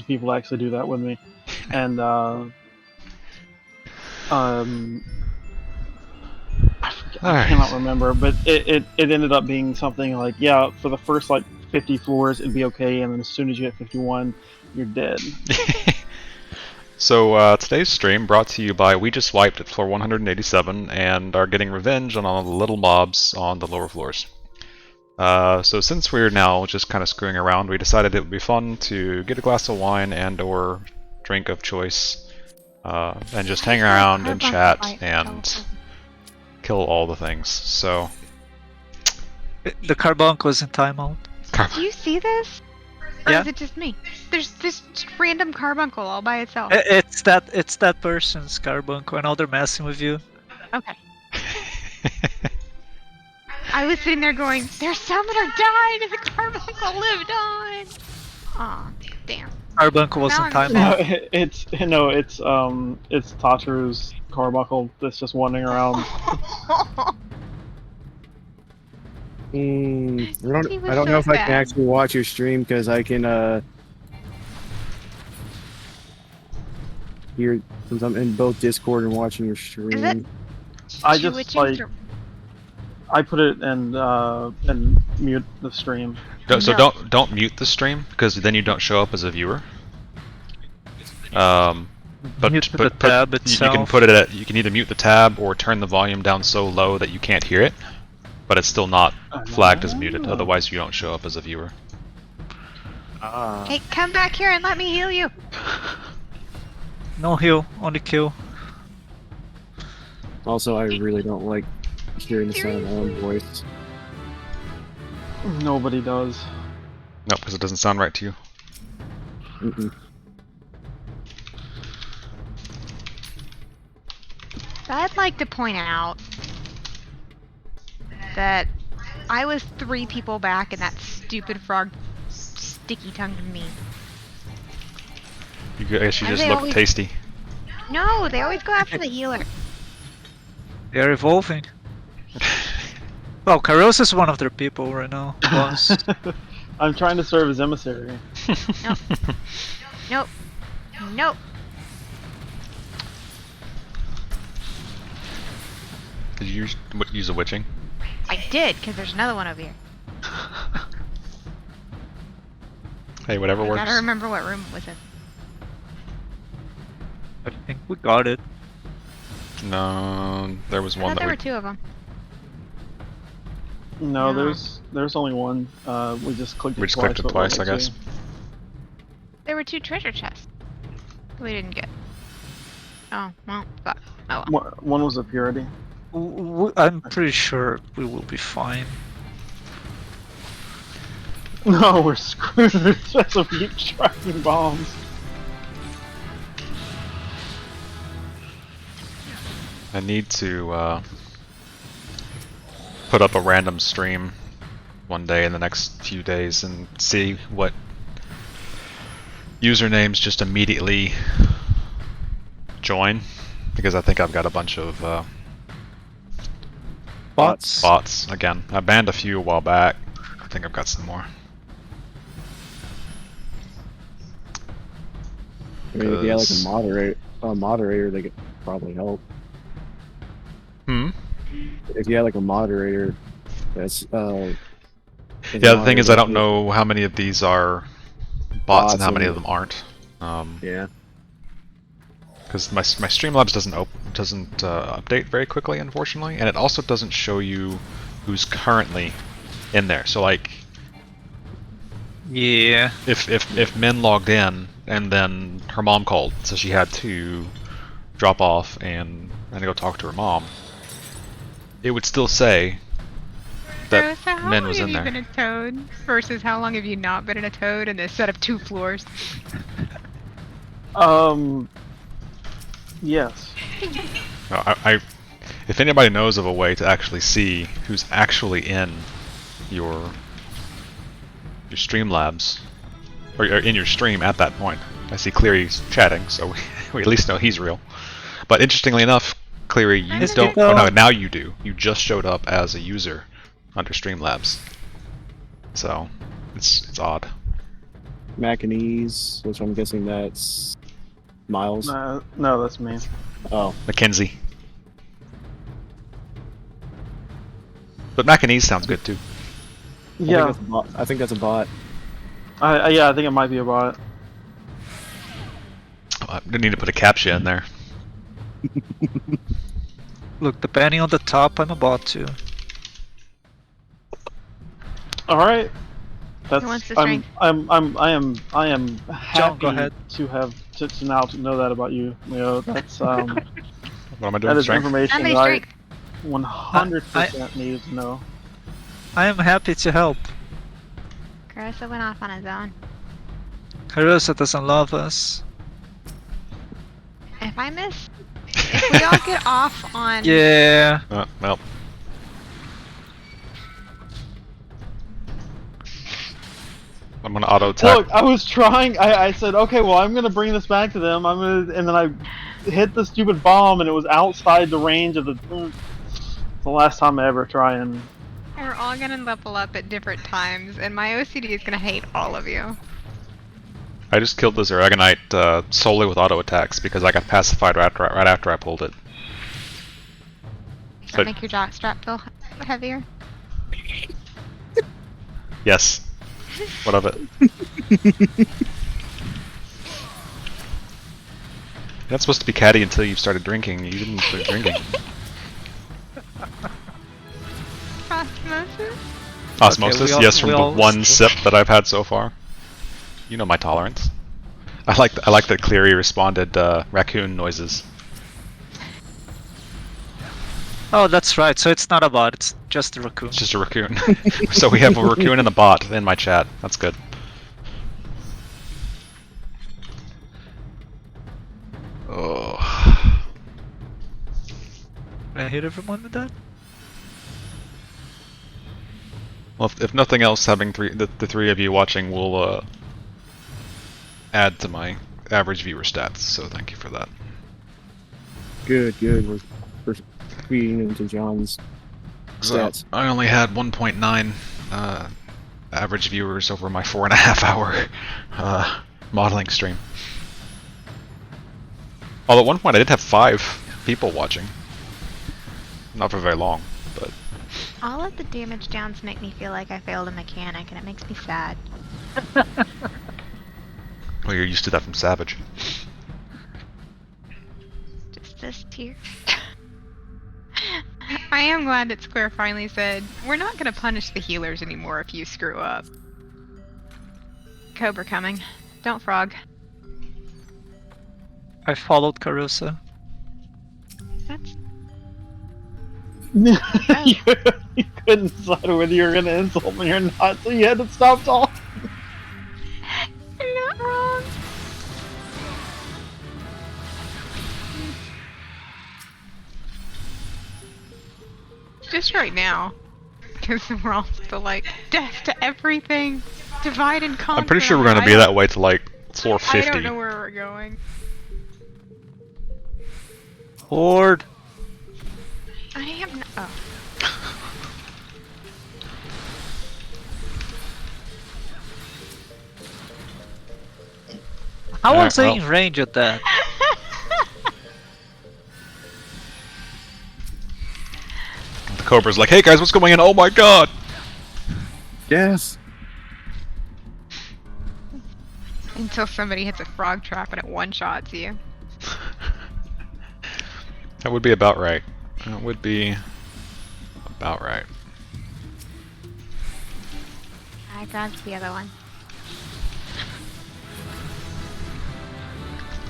of people actually do that with me, and I cannot remember, but it ended up being something like, yeah, for the first like 50 floors it'd be okay, and then as soon as you hit 51, you're dead. So today's stream brought to you by We Just Wiped at floor 187 and are getting revenge on all the little mobs on the lower floors. So since we're now just kind of screwing around, we decided it would be fun to get a glass of wine and or drink of choice and just hang around and chat and kill all the things. So The carbuncle was in timeout. Do you see this? Or Yeah. is it just me? There's this random carbuncle all by itself. It's that person's carbuncle. I know they're messing with you. Okay. I was sitting there going, their summoner died and the carbuncle lived on! Aw, damn. Carbuncle was in Now I'm timeout. It's Tataru's carbuncle that's just wandering around. I He was don't know so if I can sad. actually watch your stream because I can hear since I'm in both Discord and watching your stream. Is it? I Should we just change like I put it and mute the stream. So No. don't mute the stream because then you don't show up as a viewer. But Mute the tab you can itself. put it at, you can either mute the tab or turn the volume down so low that you can't hear it, but it's still not flagged as muted. Otherwise, you don't show up as a viewer. Hey, come back here and let me heal you! No heal, only kill. Also, I really don't like hearing the sound of my own voice. Nobody does. Nope, because it doesn't sound right to you. Mm-mm. I'd like to point out that I was 3 people back and that stupid frog sticky tongued me. I guess you Why do just they look always- tasty. No, they always go after the healer. They're evolving. Well, Karos is one of their people right now. Was. I'm trying to serve as emissary. Nope. Nope. Did you use a witching? I did, because there's another one over here. Hey, whatever I works. gotta remember what room it was in. I think we got it. No, there was I one thought that there we. were 2 of them. No, No. there's only one. We just clicked it We just twice. clicked it but twice, I we'll guess. see. There were 2 treasure chests. We didn't get. Oh, well, fuck. Oh well. One was a purity. I'm pretty sure we will be fine. No, we're screwed. That's a keep striking bombs. I need to put up a random stream one day in the next few days and see what usernames just immediately join, because I think I've got a bunch of Bots? bots again. I banned a few a while back. I think I've got some more. I mean, if you had like Cause- a moderator, they could probably help. Hmm. If you had like a moderator, that's Yeah, the thing is, I don't know how many of these are bots and how many of and- them aren't. Yeah. Because my Streamlabs doesn't update very quickly, unfortunately, and it also doesn't show you who's currently in there. So like, Yeah. if Min logged in and then her mom called, so she had to drop off and go talk to her mom, it would still say that So how Min long was have in you there. been a toad versus how long have you not been in a toad in this set of 2 floors? Yes. If anybody knows of a way to actually see who's actually in your Streamlabs, or in your stream at that point, I see Cleary's chatting, so we at least know he's real. But interestingly enough, Cleary, you Yes, don't. people. Oh no, now you do. You just showed up as a user under Streamlabs, so it's odd. Macanese, which I'm guessing that's Miles. No, that's me. Oh, Mackenzie. But Macanese sounds good too. Yeah, I think that's a bot. yeah, I think it might be a bot. I didn't need to put a captcha in there. Look, depending on the top, I'm a bot too. All right. That's wants the strength? I am happy John, go ahead. to have to now to know that about you. Leo. That's What am I that doing? is Strength? information Somebody that I strength. 100% needed to know. I am happy to help. Carissa went off on his own. Carissa doesn't love us. If I miss, if we all get off on. Yeah. Well. I'm gonna auto attack. Look, I was trying. I said, okay, well, I'm gonna bring this back to them. And then I hit the stupid bomb, and it was outside the range of the. It's the last time I ever try and. We're all gonna level up at different times, and my OCD is gonna hate all of you. I just killed the Zeragonite solely with auto attacks because I got pacified right after I pulled it. Does So- that make your jockstrap feel heavier? Yes. What of it? You're not supposed to be catty until you've started drinking. You didn't start drinking. Osmosis? Osmosis, we all- yes, from we the all- one sip that I've had so far. You know my tolerance. I like that Cleary responded raccoon noises. Oh, that's right. So it's not a bot. It's just a raccoon. It's just a raccoon. So we have a raccoon and a bot in my chat. That's good. Oh. Can I hit everyone with that? Well, if nothing else, having the three of you watching will add to my average viewer stats. So thank you for that. good. We're feeding into John's stats. I only had 1.9 average viewers over my 4.5 hour modeling stream. Although at one point I did have 5 people watching. Not for very long, but... All of the damage downs make me feel like I failed a mechanic, and it makes me sad. Well, you're used to that from Savage. Just this tier. I am glad that Square finally said, we're not gonna punish the healers anymore if you screw up. Cobra coming. Don't frog. I followed Carusa. That's... you couldn't decide whether you were gonna insult me or not, so you had to stop talking. You're not wrong. Just right now. Because we're all still like, death to everything! Divide and conquer! I'm pretty sure we're gonna be that way to like floor 50. I don't know where we're going. Horde. I am not. Oh. How was I well. in range at that? The Cobra's like, hey guys, what's going on? Oh my god! Yes. Until somebody hits a frog trap and it one-shots you. That would be about right. That would be about right. I grabbed the other one.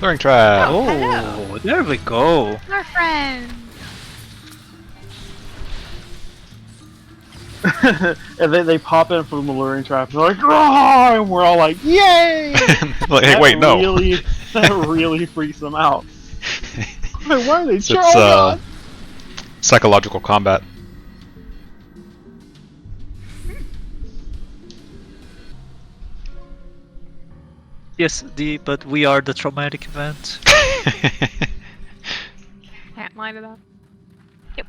Luring trap! Oh, Oh, hello. there we go. Our friend! And they pop in from the luring trap. And they're like, "Roar!" And we're all like, "Yay!" Like, hey, wait, no. That really freaks them out. Wait, why are they It's Charles? psychological combat. Yes, but we are the traumatic event. Can't line it up. Yep.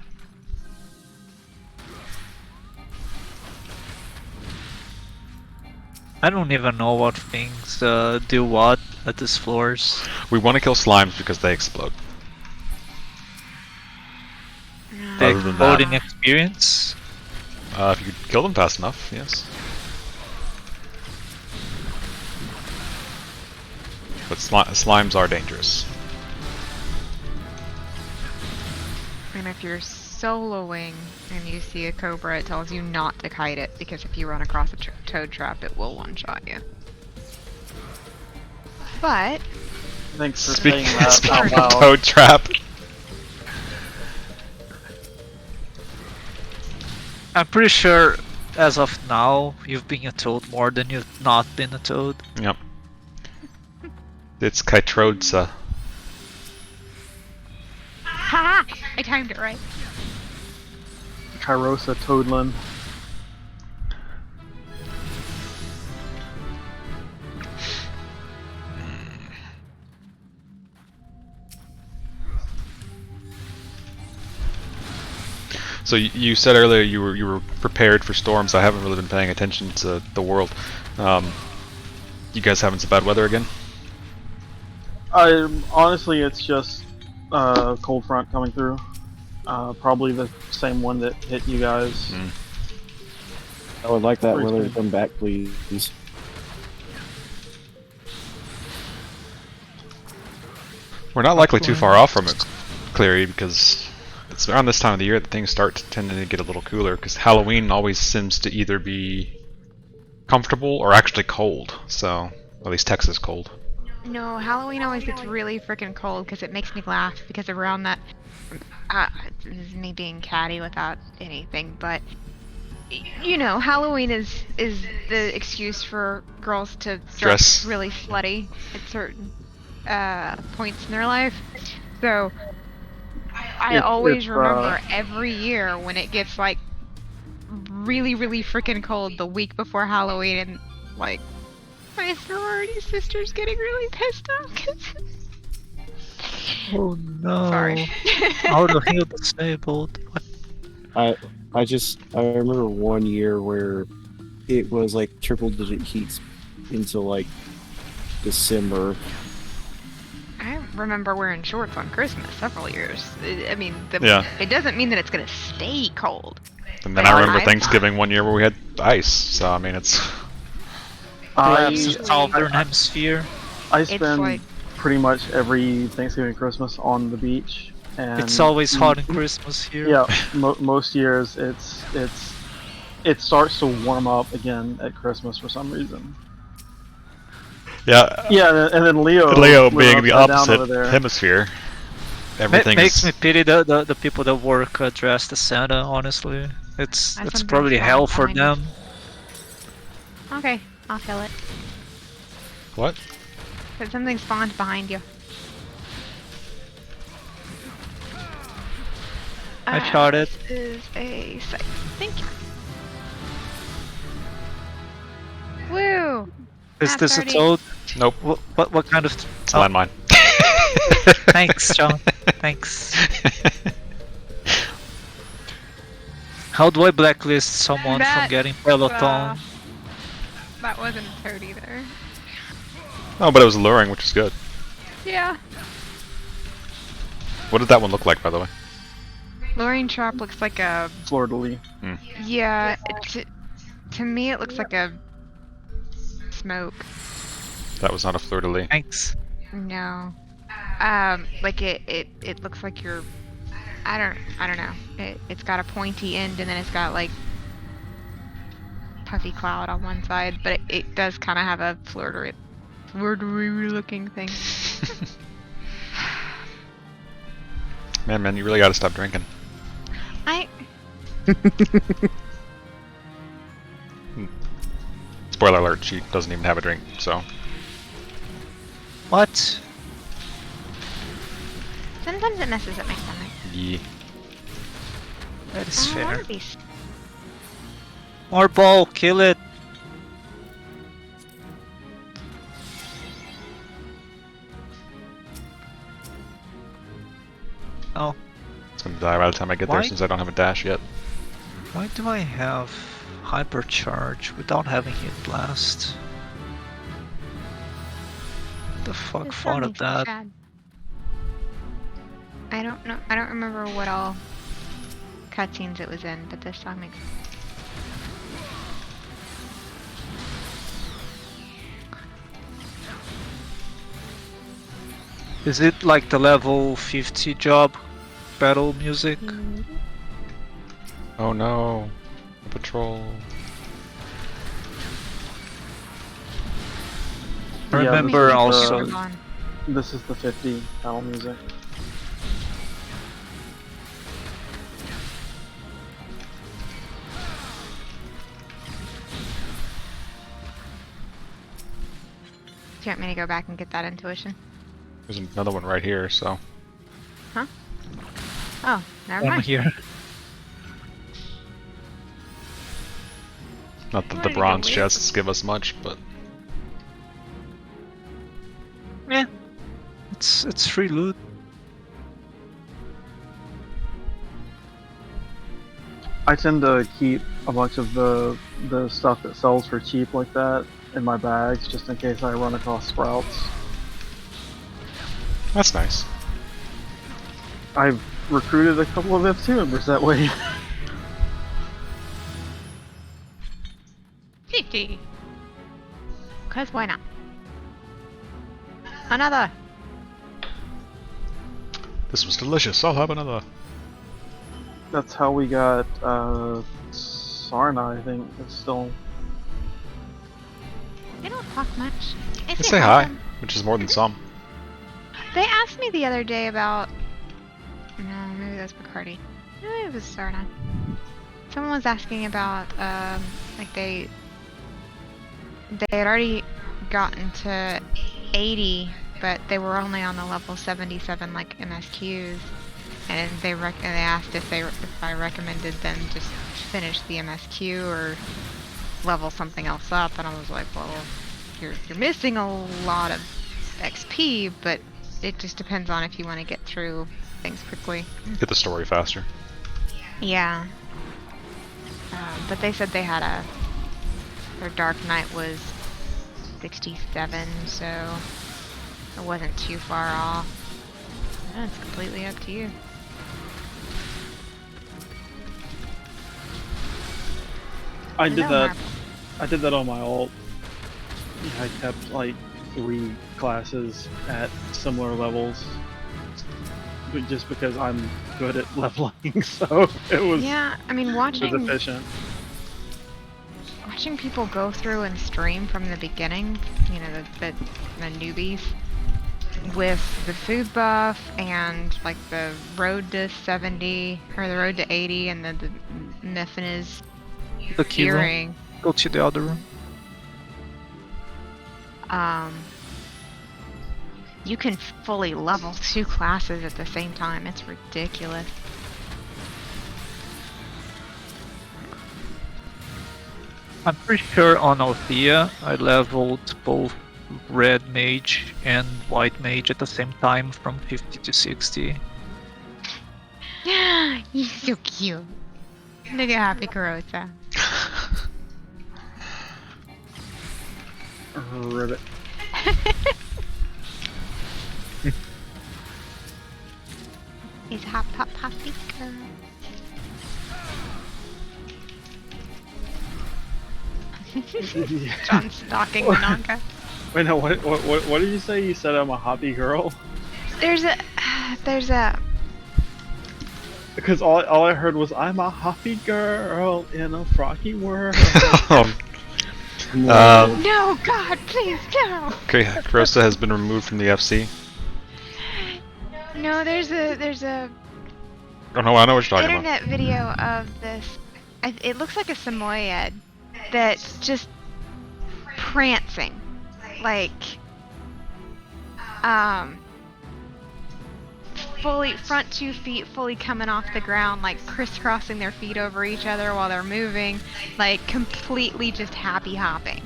I don't even know what things do what at these floors. We want to kill slimes because they explode. They Other than explode that- in experience. If you could kill them fast enough, yes. But slimes are dangerous. And if you're soloing and you see a cobra, it tells you not to kite it, because if you run across a toad trap, it will one-shot you. But Thanks for Speaking, saying that speaking out of loud. toad trap, I'm pretty sure as of now you've been a toad more than you've not been a toad. yep. It's Kytrodsa. ha! I timed it right. Kyrosa Toadlin. So you said earlier you were prepared for storms. I haven't really been paying attention to the world. You guys having some bad weather again? Honestly, it's just cold front coming through. Probably the same one that hit you guys. I would like that Pretty weather to soon. come back, please. We're not likely too far off from it, Cleary, because it's around this time of the year that things start tending to get a little cooler, because Halloween always seems to either be comfortable or actually cold, so at least Texas cold. No, Halloween always gets really freaking cold because it makes me laugh, because around that, this is me being catty without anything, but you know, Halloween is the excuse for girls to dress Dress. really slutty at certain points in their life. So I always remember every year when it gets like really freaking cold the week before Halloween, and like my sorority sister's getting really pissed off 'cause Oh no. sorry. How to heal disabled. What? I remember one year where it was like triple digit heats into like December. I remember wearing shorts on Christmas several years. I mean, Yeah. it doesn't mean that it's gonna stay cold. And then But I remember I- Thanksgiving one year where we had ice, so I mean it's... Perhaps usually- the southern hemisphere. I It's spend like- pretty much every Thanksgiving and Christmas on the beach, and It's always hot in Christmas here. Yeah, most years it starts to warm up again at Christmas for some reason. Yeah, Yeah, and then Leo Leo living being the upside down opposite over there. hemisphere. Everything Makes is... me pity the people that work dressed as Santa, honestly. It's Sometimes probably fall hell for behind. them. Okay, I'll fill it. What? But something spawned behind you. I shot it. This is a site. Thank you. Woo! Is Math this a party. toad? Nope. What kind of... It's a landmine. Thanks, John. Thanks. How do I blacklist someone That, from getting Peloton? That wasn't a toad either. Oh, but it was alluring, which is good. Yeah. What did that one look like, by the way? Luring trap looks like a... Fleur-de-lis. Yeah, to me it looks like a... smoke. That was not a fleur-de-lis. Thanks. No. Like it looks like you're... I don't know. It's got a pointy end, and then it's got like puffy cloud on one side, but it does kind of have a flirtery looking thing. Man, you really gotta stop drinking. Spoiler alert, she doesn't even have a drink, so... What? Sometimes it messes up my stomach. Yeah. That is I don't wanna fair. be More ball, kill it. Oh, It's gonna die by the time I get there Why? since I don't have a dash yet. why do I have hypercharge without having hit blast? The fuck This thought song of makes me that? sad. I don't know. I don't remember what all cutscenes it was in, but this song makes. Is it like the level 50 job battle music? Oh no. The patrol. I Yeah, remember this is also. This is the 50 battle music. Do you want me to go back and get that intuition? There's another one right here, so. Oh, never I'm mind. here. Not that Where the to go, bronze Will? chests give us much, but. Yeah. It's free loot. I tend to keep a bunch of the stuff that sells for cheap like that in my bags, just in case I run across sprouts. That's nice. I've recruited a couple of F2 members that way. 50. Cause why not? Another. This was delicious. I'll have another. That's how we got Sarna, I think. It's still. They don't talk much. They say hi, which is more than some. They asked me the other day about. No, maybe that's Bacardi. Maybe it was Sarna. Someone was asking about, like they had already gotten to 80, but they were only on the level 77 like MSQs, and they asked if I recommended them just finish the MSQ or level something else up, and I was like, well, you're missing a lot of XP, but it just depends on if you want to get through things quickly. Get the story faster. Yeah. But they said they had their Dark Knight was 67, so it wasn't too far off. Yeah, it's completely up to you. I did Hello, that. I did that on my alt. I kept like 3 classes at similar levels, but just because I'm good at leveling, so it was. Yeah, I mean, It was watching efficient. people go through and stream from the beginning, you know, the newbies, with the food buff and like the road to 70 or the road to 80 and the Mephinis The key room. hearing. Go to the other room. You can fully level 2 classes at the same time. It's ridiculous. I'm pretty sure on Althea I leveled both red mage and white mage at the same time from 50 to 60. You're so cute. Look at Happy Karosa. Ribbit. He's a hot pop happy girl. John stalking Minanka. Wait, no. What did you say? You said I'm a hobby girl? There's a Because all I heard was I'm a hoppy girl in a froggy world. no, God, please no. Okay, Karosa has been removed from the FC. No, there's a Oh no, I know what you're talking internet video of this. It looks like a Samoyed that's just prancing, like fully front 2 feet fully coming off the ground, like crisscrossing their feet over each other while they're moving, like completely just happy hopping.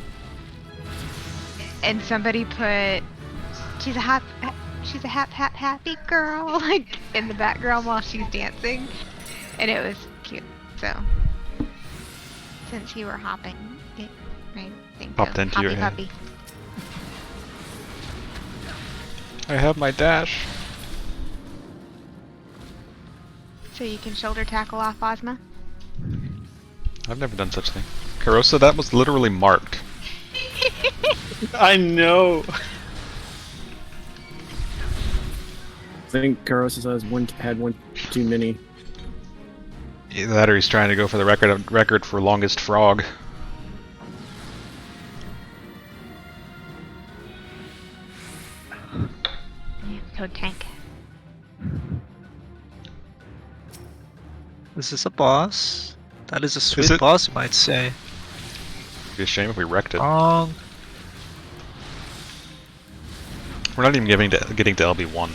And somebody put she's a happy girl like in the background while she's dancing, and it was cute. So since you were hopping, it made me think Popped of into your Hoppy head. Puppy. I have my dash. So you can shoulder tackle off Ozma? I've never done such a thing. Karosa, that was literally marked. I know. I think Karosa had one too many. Either that or he's trying to go for the record for longest frog. Yeah, Toad Tank. This is a boss. That is a sweet it? boss, you might say. It'd be a shame if we wrecked it. Um, We're not even getting to LB1.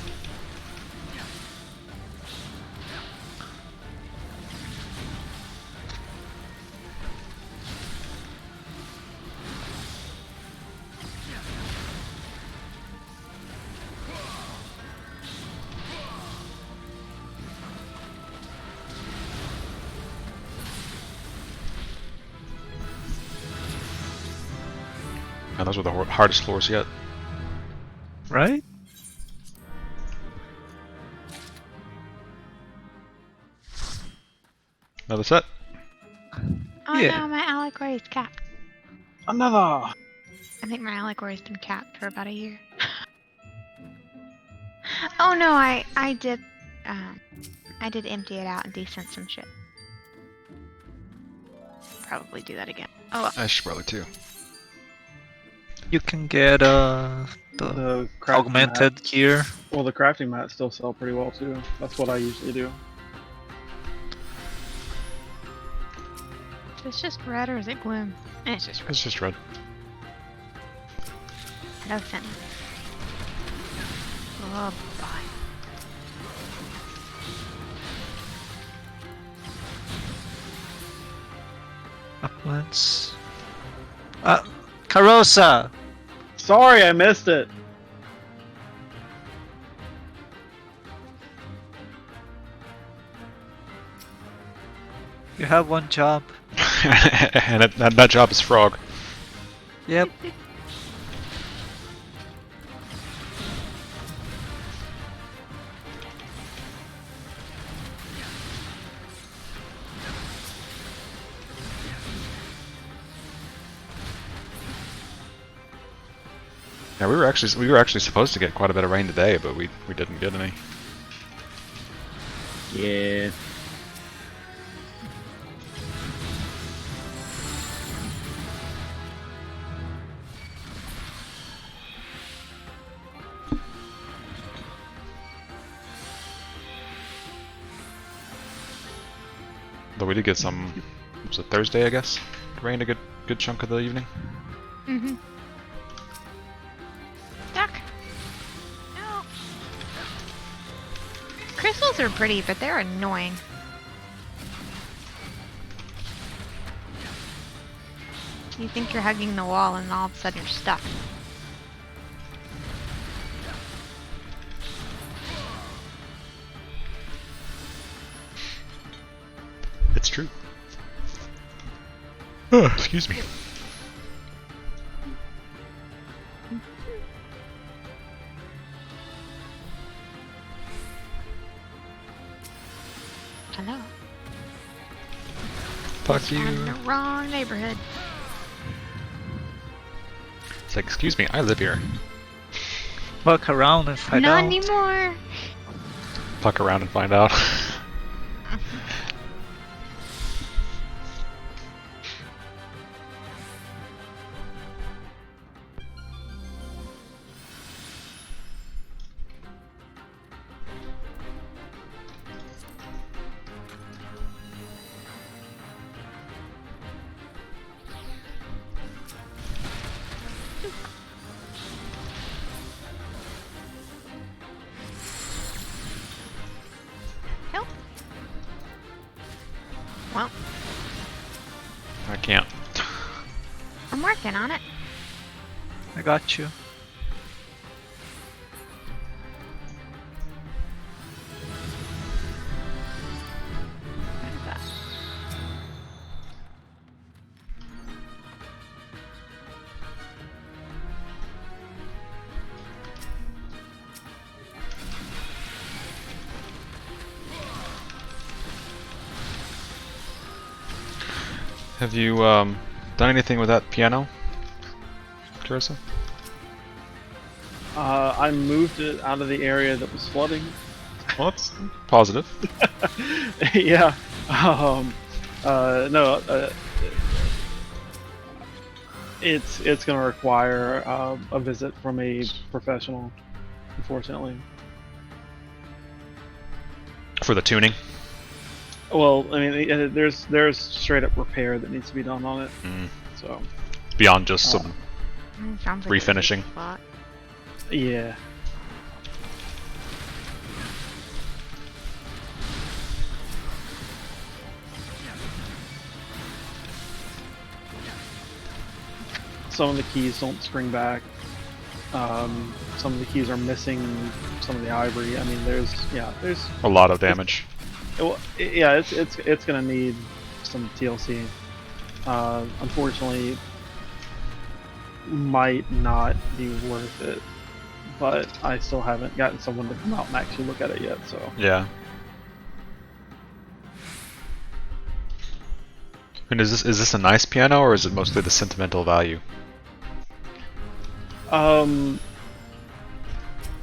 And those were the hardest floors yet. right? Another set. Oh Yeah. no, my Allegory is capped. Another. I think my Allegory's been capped for about a year. Oh no, I did empty it out and descent some shit. Probably do that again. Oh well. I should probably too. You can get the The crafting augmented mat. gear. Well, the crafting mats still sell pretty well too. That's what I usually do. Is this just red or is it gloom? It's just red. It's just red. No sense. Oh boy. Uplands. Karosa! Sorry, I missed it. You have one job. And that job is frog. Yep. Yeah, we were actually supposed to get quite a bit of rain today, but we didn't get any. Yeah. Though we did get some. Was it Thursday? I guess. It rained a good chunk of the evening. Mm-hmm. Duck. No. Crystals are pretty, but they're annoying. You think you're hugging the wall and all of a sudden you're stuck. It's true. Oh, excuse me. Hello. Fuck I'm in you. the wrong neighborhood. It's like, excuse me, I live here. Fuck around and find Not out. anymore. Fuck around and find out. Help. Well, I can't. I'm working on it. I got you. What is that? Have you done anything with that piano, Teresa? I moved it out of the area that was flooding. Well, that's positive. Yeah. No. It's going to require a visit from a professional, unfortunately. For the tuning? Well, I mean, there's straight up repair that needs to be done on it. Mm. So Beyond just some Sounds like a refinishing. sweet spot. yeah. Some of the keys don't spring back. Some of the keys are missing some of the ivory. I mean, there's A lot of damage. it's gonna need some TLC. Unfortunately, might not be worth it, but I still haven't gotten someone to come out and actually look at it yet. So Yeah. And is this a nice piano, or is it mostly the sentimental value?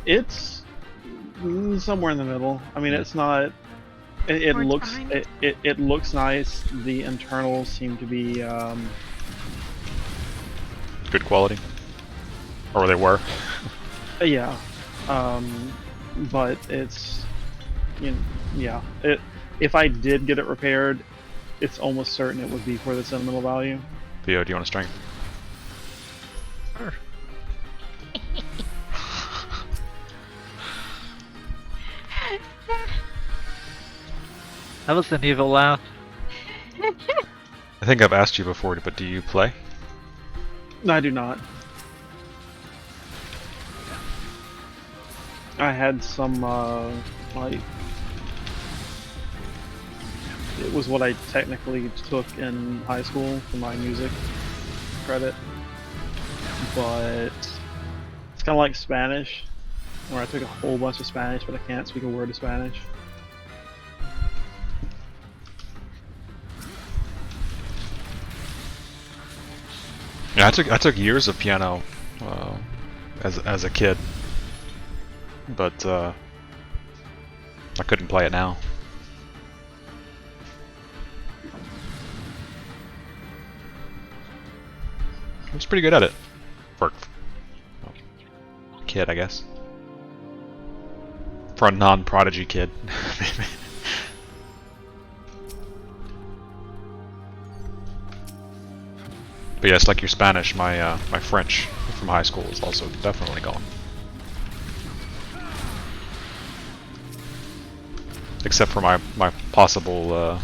it's somewhere in the middle. I mean, it's not. It Towards looks behind? it looks nice. The internals seem to be Good quality? Or they were? yeah, but it's yeah. If I did get it repaired, it's almost certain it would be for the sentimental value. Theo, do you want a strength? Sure. That was an evil laugh. I think I've asked you before, but do you play? No, I do not. I had some like it was what I technically took in high school for my music credit, but it's kind of like Spanish, where I took a whole bunch of Spanish, but I can't speak a word of Spanish. Yeah, I took years of piano as a kid, but I couldn't play it now. I was pretty good at it for a kid, I guess. For a non-prodigy kid. But yes, like your Spanish, my my French from high school is also definitely gone. Except for my possible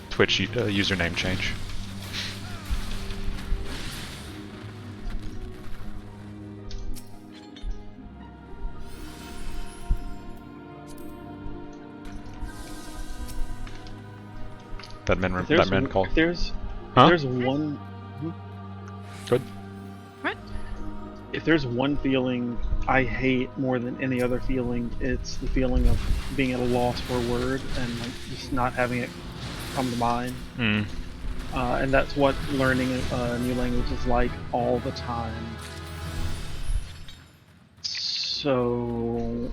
Twitch username change. That man called. Huh? There's one. Good. What? If there's one feeling I hate more than any other feeling, it's the feeling of being at a loss for a word and like just not having it come to mind. Mm. And that's what learning a new language is like all the time. So,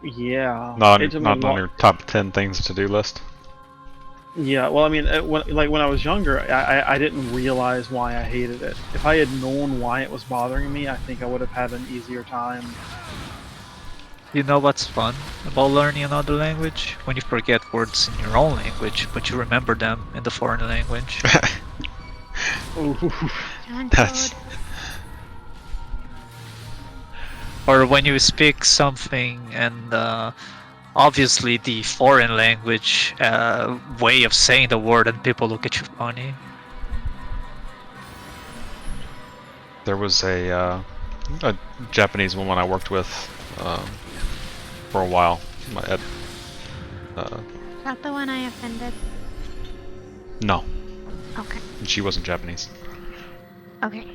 yeah. Not It took me not a on lo- your top 10 things to do list. Yeah, well, I mean, when I was younger, I didn't realize why I hated it. If I had known why it was bothering me, I think I would have had an easier time. You know what's fun about learning another language? When you forget words in your own language, but you remember them in the foreign language. Ooh. That's Or when you speak something and obviously the foreign language way of saying the word and people look at you funny. there was a Japanese woman I worked with for a while. At, Is that the one I offended? no, Okay. she wasn't Japanese. Okay.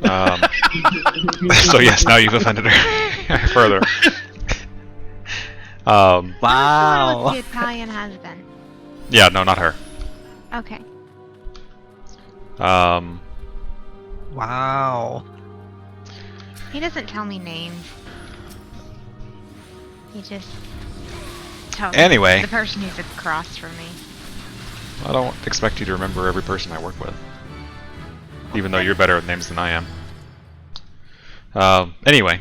So yes, now you've offended her further. Wow. The Italian has been. Yeah, no, not her. Okay. Wow. He doesn't tell me names. He just tells Anyway. me the person who's across from me. I don't expect you to remember every person I work with, even though you're better at names than I am. Anyway,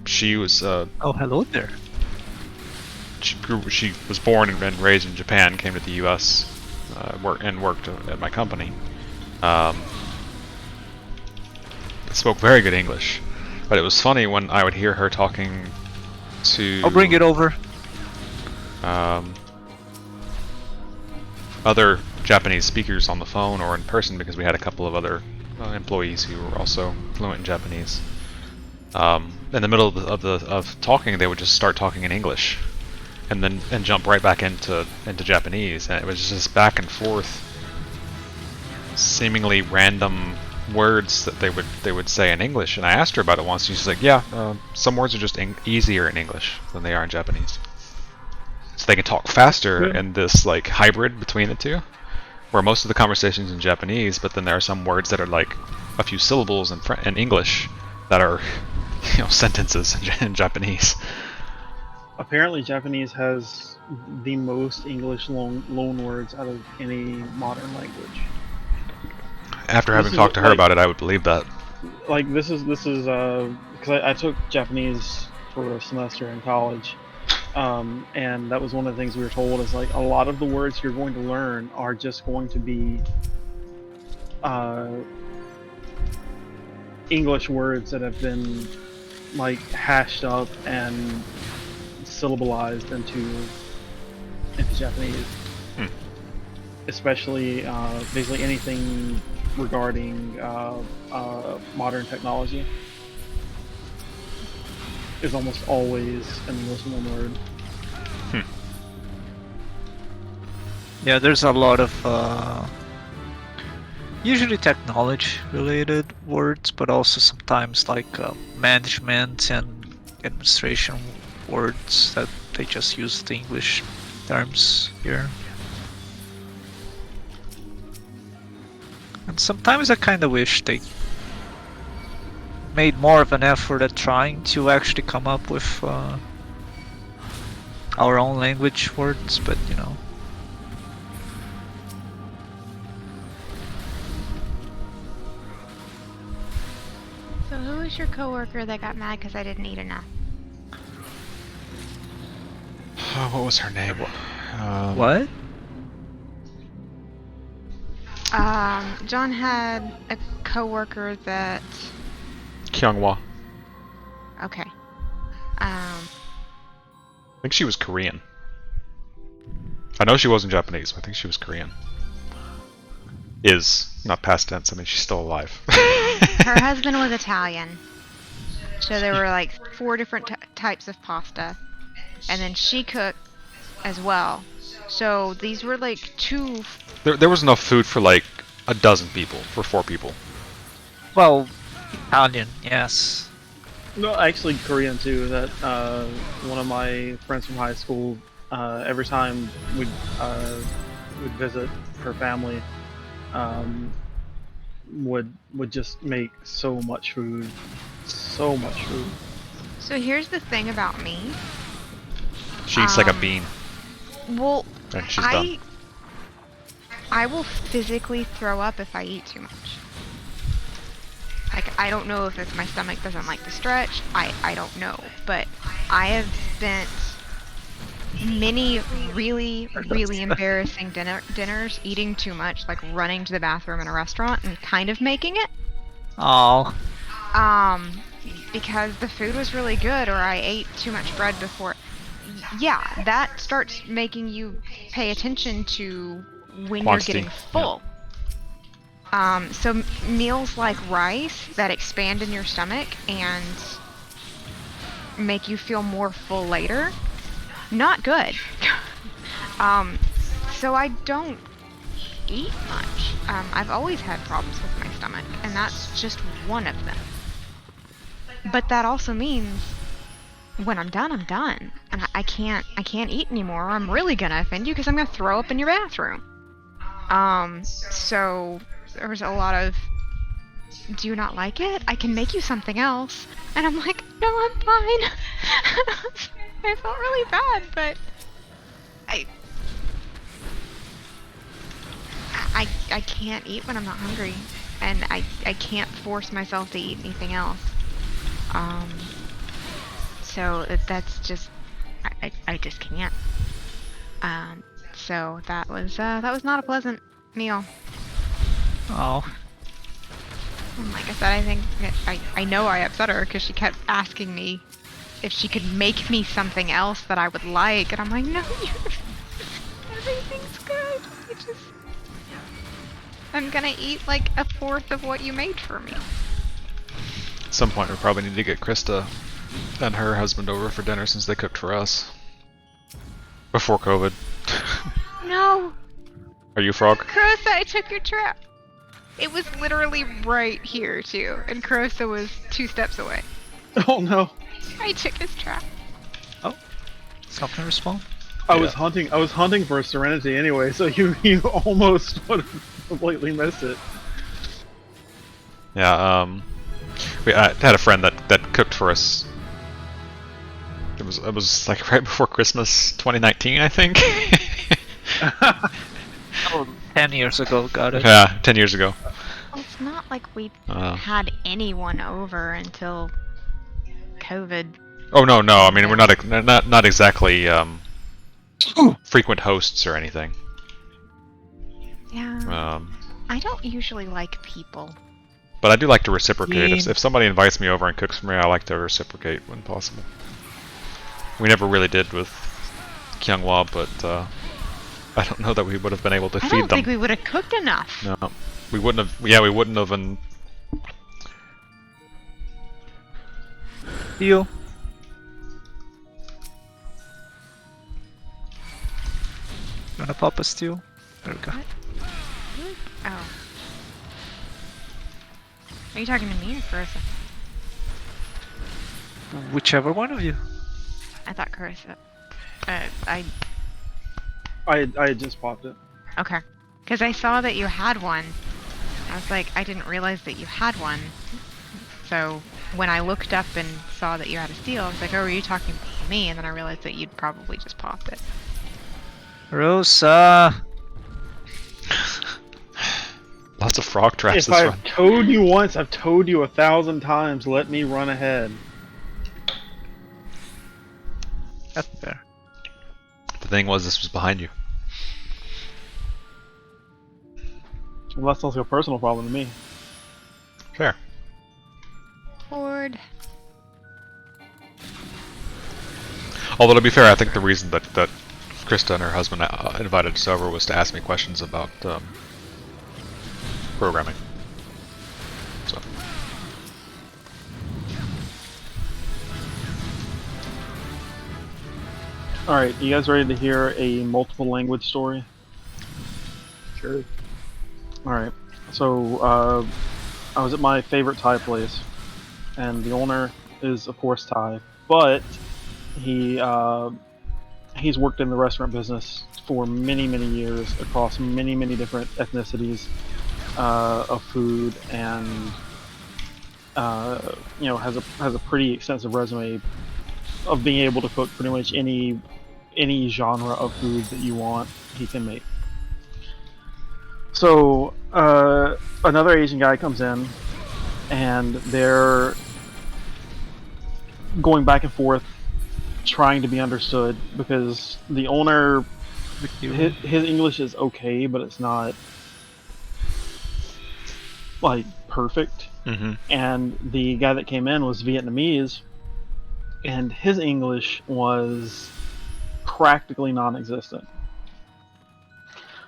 she was Oh, hello there. she was born and raised in Japan, came to the U.S. And worked at my company. Spoke very good English, but it was funny when I would hear her talking to. I'll bring it over. Other Japanese speakers on the phone or in person, because we had a couple of other employees who were also fluent in Japanese. In the middle of talking, they would just start talking in English, and jump right back into Japanese, and it was just back and forth, seemingly random words that they would say in English. And I asked her about it once, and she's like, "Yeah, some words are just easier in English than they are in Japanese." So they can talk faster in this like hybrid between the two, where most of the conversation's in Japanese, but then there are some words that are like a few syllables in English that are, sentences in Japanese. Apparently, Japanese has the most English loan words out of any modern language. After having talked to her about it, I would believe that. Like this is because I took Japanese for a semester in college. And that was one of the things we were told is like a lot of the words you're going to learn are just going to be English words that have been like hashed up and syllabalized into Japanese. Especially basically anything regarding modern technology is almost always an English one word. Yeah, there's a lot of usually technology related words, but also sometimes like management and administration words that they just use the English terms here. And sometimes I kind of wish they made more of an effort at trying to actually come up with our own language words, but So who was your coworker that got mad because I didn't eat enough? Oh, what was her name? What? John had a coworker that. Kyunghwa. Okay. I think she was Korean. I know she wasn't Japanese, but I think she was Korean. Is, not past tense, I mean she's still alive. Her husband was Italian. So there were like 4 different types of pasta. And then she cooked as well. So these were like 2... There was enough food for like a dozen people, for 4 people. Well, Italian, yes. No, actually Korean too. That one of my friends from high school, every time we'd visit her family, would just make so much food, so much food. So here's the thing about me. She eats like a bean. Well, And she's done. I will physically throw up if I eat too much. Like, I don't know if it's my stomach doesn't like to stretch. I don't know. But I have spent many really, really embarrassing dinners eating too much, like running to the bathroom in a restaurant and kind of making it. Oh. Because the food was really good or I ate too much bread before. Yeah, that starts making you pay attention to when Quantity. you're getting full. Yeah. So meals like rice that expand in your stomach and make you feel more full later, not good. So I don't eat much. I've always had problems with my stomach, and that's just one of them. But that also means when I'm done, and I can't eat anymore. Or I'm really gonna offend you because I'm gonna throw up in your bathroom. So there was a lot of, do you not like it? I can make you something else. And I'm like, no, I'm fine. I felt really bad, but I can't eat when I'm not hungry, and I can't force myself to eat anything else. So that's just, I just can't. So that was not a pleasant meal. Oh, And like I said, I think I know I upset her because she kept asking me if she could make me something else that I would like, and I'm like, no, everything's good. I'm gonna eat like a fourth of what you made for me. At some point, we probably need to get Krista and her husband over for dinner since they cooked for us. Before COVID. No, Are you Frog? Carosa, I took your trap. It was literally right here too, and Carosa was 2 steps away. Oh no. I took his trap. something respawn? I was hunting for Serenity anyway, so you almost would have completely missed it. Yeah, I had a friend that cooked for us. It was like right before Christmas 2019, I think. Oh, 10 years ago, got it. Yeah, 10 years ago. It's not like we Uh, had anyone over until COVID. oh no, I mean we're not exactly frequent hosts or anything. Yeah. I don't usually like people. But I do like to reciprocate. Yeah. If somebody invites me over and cooks for me, I like to reciprocate when possible. We never really did with Kyunghwa, but I don't know that we would have been able to I feed don't them. think we would have cooked enough. No, we wouldn't have. Yeah, we wouldn't have. And Deal. Gonna pop a steal? There we go. Oh. Are you talking to me or Carissa? Whichever one of you. I thought Carissa. I had just popped it. Okay. Because I saw that you had one. I was like, I didn't realize that you had one. So when I looked up and saw that you had a steal, I was like, oh, are you talking to me? And then I realized that you'd probably just popped it. Rosa! lots of frog traps If this I've run. told you once, I've told you 1,000 times. Let me run ahead. That's fair. The thing was, this was behind you. Well, that's also a personal problem to me. Fair. Ford. Although to be fair, I think the reason that Krista and her husband invited us over was to ask me questions about programming. So. Alright, you guys ready to hear a multiple language story? Sure. Alright, so I was at my favorite Thai place, and the owner is of course Thai, but he's worked in the restaurant business for many years across many different ethnicities of food, and you know, has a pretty extensive resume of being able to cook pretty much any genre of food that you want, he can make. So another Asian guy comes in, and they're going back and forth, trying to be understood, because the owner, his English is okay, but it's not like perfect. Mm-hmm. And the guy that came in was Vietnamese, and his English was practically non-existent.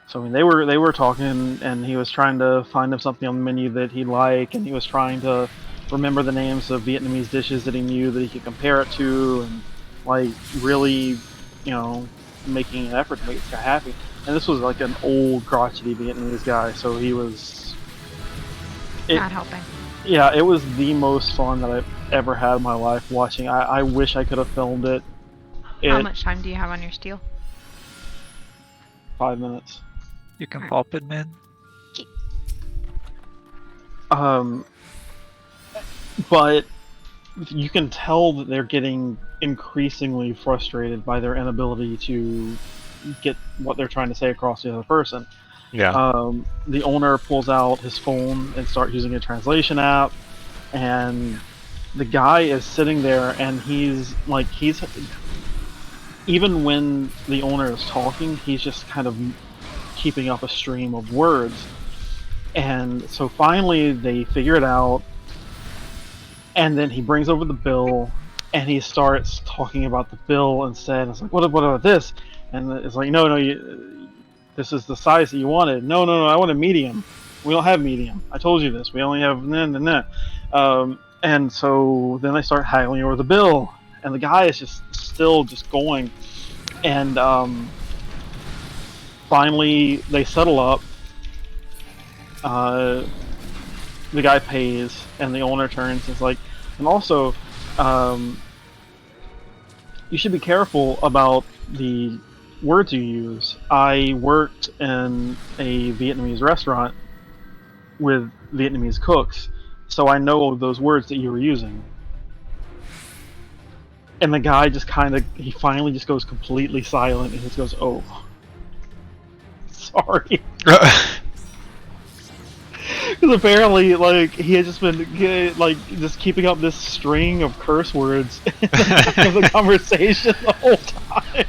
So I mean, they were talking, and he was trying to find him something on the menu that he liked, and he was trying to remember the names of Vietnamese dishes that he knew that he could compare it to, and like really, you know, making an effort to make this guy happy. And this was like an old, crotchety Vietnamese guy, so he was Not helping. Yeah, it was the most fun that I've ever had in my life watching. I wish I could have filmed it. How much time do you have on your steel? 5 minutes. You can Alright. pop it, man. But you can tell that they're getting increasingly frustrated by their inability to get what they're trying to say across to the other person. Yeah. The owner pulls out his phone and starts using a translation app, and the guy is sitting there, and he's even when the owner is talking, he's just kind of keeping up a stream of words. And so finally they figure it out, and then he brings over the bill, and he starts talking about the bill instead. It's like, what about this? And it's like, no, this is the size that you wanted. No, I want a medium. We don't have medium. I told you this. We only have and so then they start haggling over the bill, and the guy is still going. And finally they settle up. The guy pays, and the owner turns and is like, and also, you should be careful about the words you use. I worked in a Vietnamese restaurant with Vietnamese cooks, so I know those words that you were using. And the guy just he finally just goes completely silent and just goes, oh, sorry. Because apparently, like, he had just been, just keeping up this string of curse words in the conversation the whole time.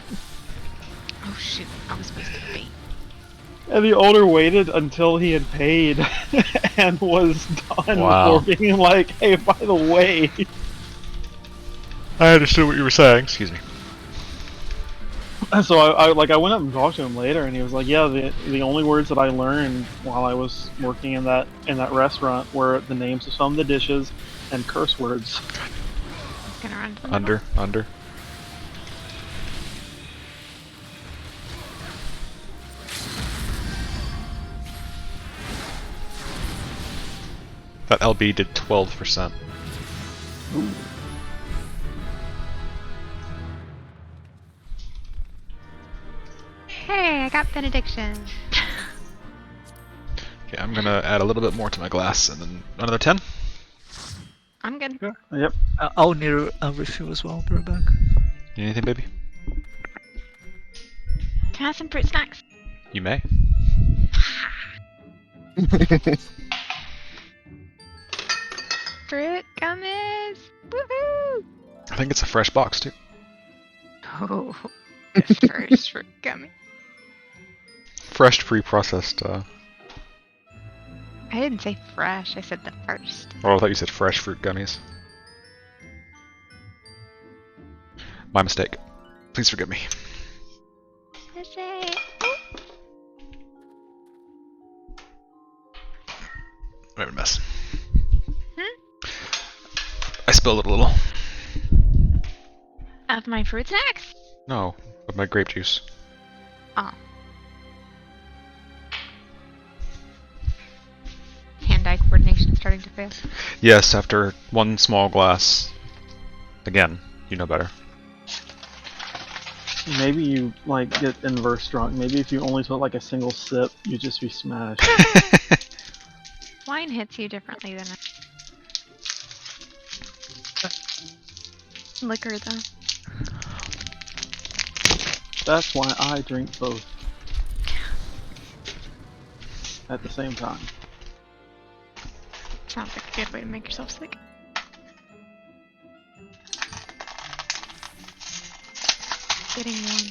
Oh shoot, I was supposed to be. And the owner waited until he had paid and was done Wow. before being like, hey, by the way. I understood what you were saying. Excuse me. And so I went up and talked to him later, and he was like, "Yeah, the only words that I learned while I was working in that restaurant were the names of some of the dishes and curse words." It's gonna run to the Under. That LB did 12%. Ooh. Hey, I got benediction. Okay, I'm gonna add a little bit more to my glass, and then another 10. I'm good. Yep. I'll need a refill as well. Be right back. Need anything, baby? Can I have some fruit snacks? You may. Fruit gummies! Woohoo! I think it's a fresh box too. Oh, the first fruit gummy. Fresh, pre-processed. I didn't say fresh, I said the first. Oh, I thought you said fresh fruit gummies. My mistake. Please forgive me. I say, I made a mess. Hmm? I spilled it a little. Of my fruit snacks? No, of my grape juice. Oh. Hand-eye coordination starting to fail. Yes, after one small glass. Again, you know better. Maybe you get inverse drunk. Maybe if you only took a single sip, you'd just be smashed. Wine hits you differently than liquor, though. That's why I drink both at the same time. Sounds like a good way to make yourself sick. Getting warm.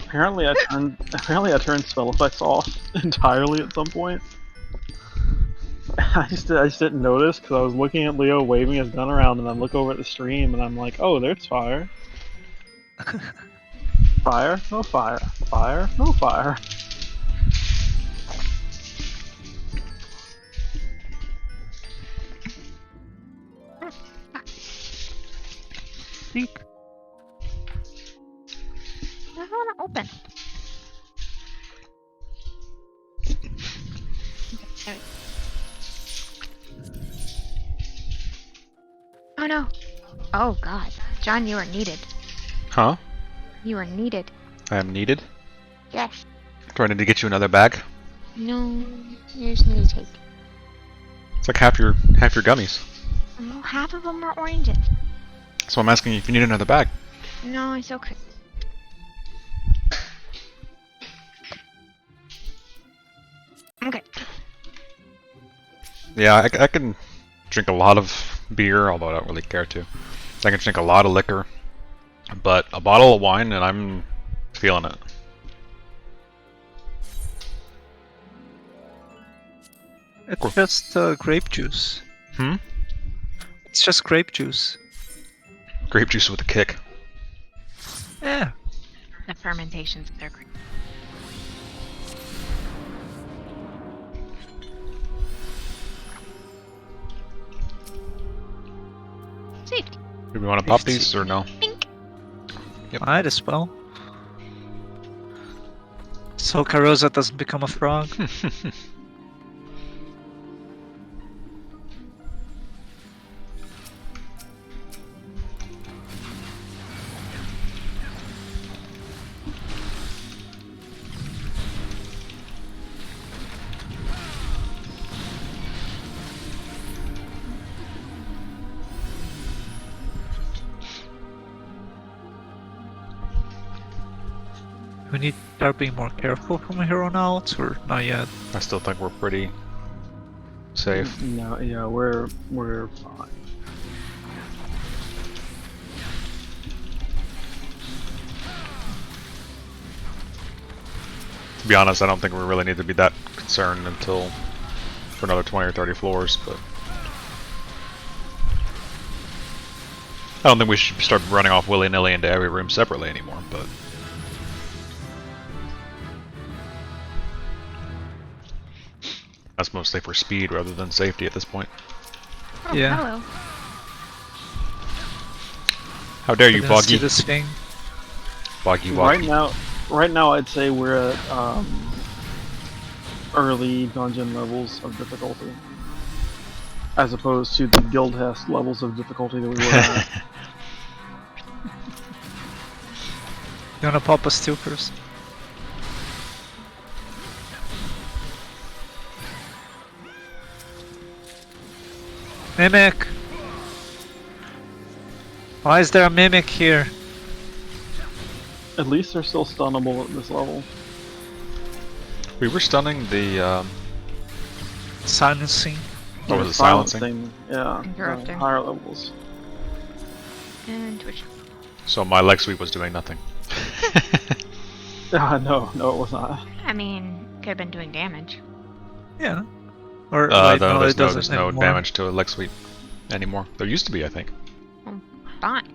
Apparently I turned spell effects off entirely at some point. I just didn't notice because I was looking at Leo waving his gun around, and I look over at the stream and I'm like, oh, there's fire. Fire, no fire. Fire, no fire. Seek. I want to open. no. Oh God, John, you are needed. Huh? You are needed. I am needed? Yes. Do I need to get you another bag? No, you just need to take. It's like half your gummies. Well, half of them are oranges. So I'm asking you if you need another bag. No, it's okay. Okay. Yeah, I can drink a lot of beer, although I don't really care to. I can drink a lot of liquor, but a bottle of wine and I'm feeling it. It's just grape juice. Hmm? It's just grape juice. Grape juice with a kick. Yeah. The fermentations, they're great. Safety. Do we want to pop these or no? Pink. Yep. Might as well. So Carosa doesn't become a frog. We need to start being more careful from here on out, or not yet? I still think we're pretty safe. No, yeah, we're fine. To be honest, I don't think we really need to be that concerned until for another 20 or 30 floors, but I don't think we should start running off willy-nilly into every room separately anymore, but that's mostly for speed rather than safety at this point. Oh, Yeah. hello. How dare you, We're gonna see Boggy? this thing. Boggy Right Woggy. now, I'd say we're at early dungeon levels of difficulty, as opposed to the Guildhest levels of difficulty that we were at. You wanna pop us too, Chris? Mimic! Why is there a mimic here? At least they're still stunnable at this level. We were stunning the, Silencing. what was The it, silencing? Yeah, Interrupting. higher levels. And Twitch. So my leg sweep was doing nothing. No, it was not. I mean, could have been doing damage. Yeah. Or No, wait, no, there's it doesn't there's no anymore. damage to a leg sweep anymore. There used to be, I think. Fine.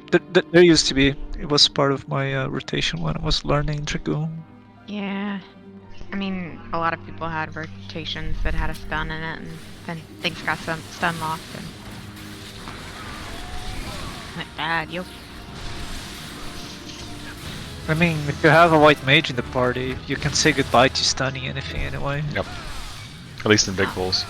There used to be. It was part of my rotation when I was learning Dragoon. Yeah. I mean, a lot of people had rotations that had a stun in it, and then things got some stun locked and went bad. You'll I mean, if you have a white mage in the party, you can say goodbye to stunning anything anyway. Yep. At least in big pools.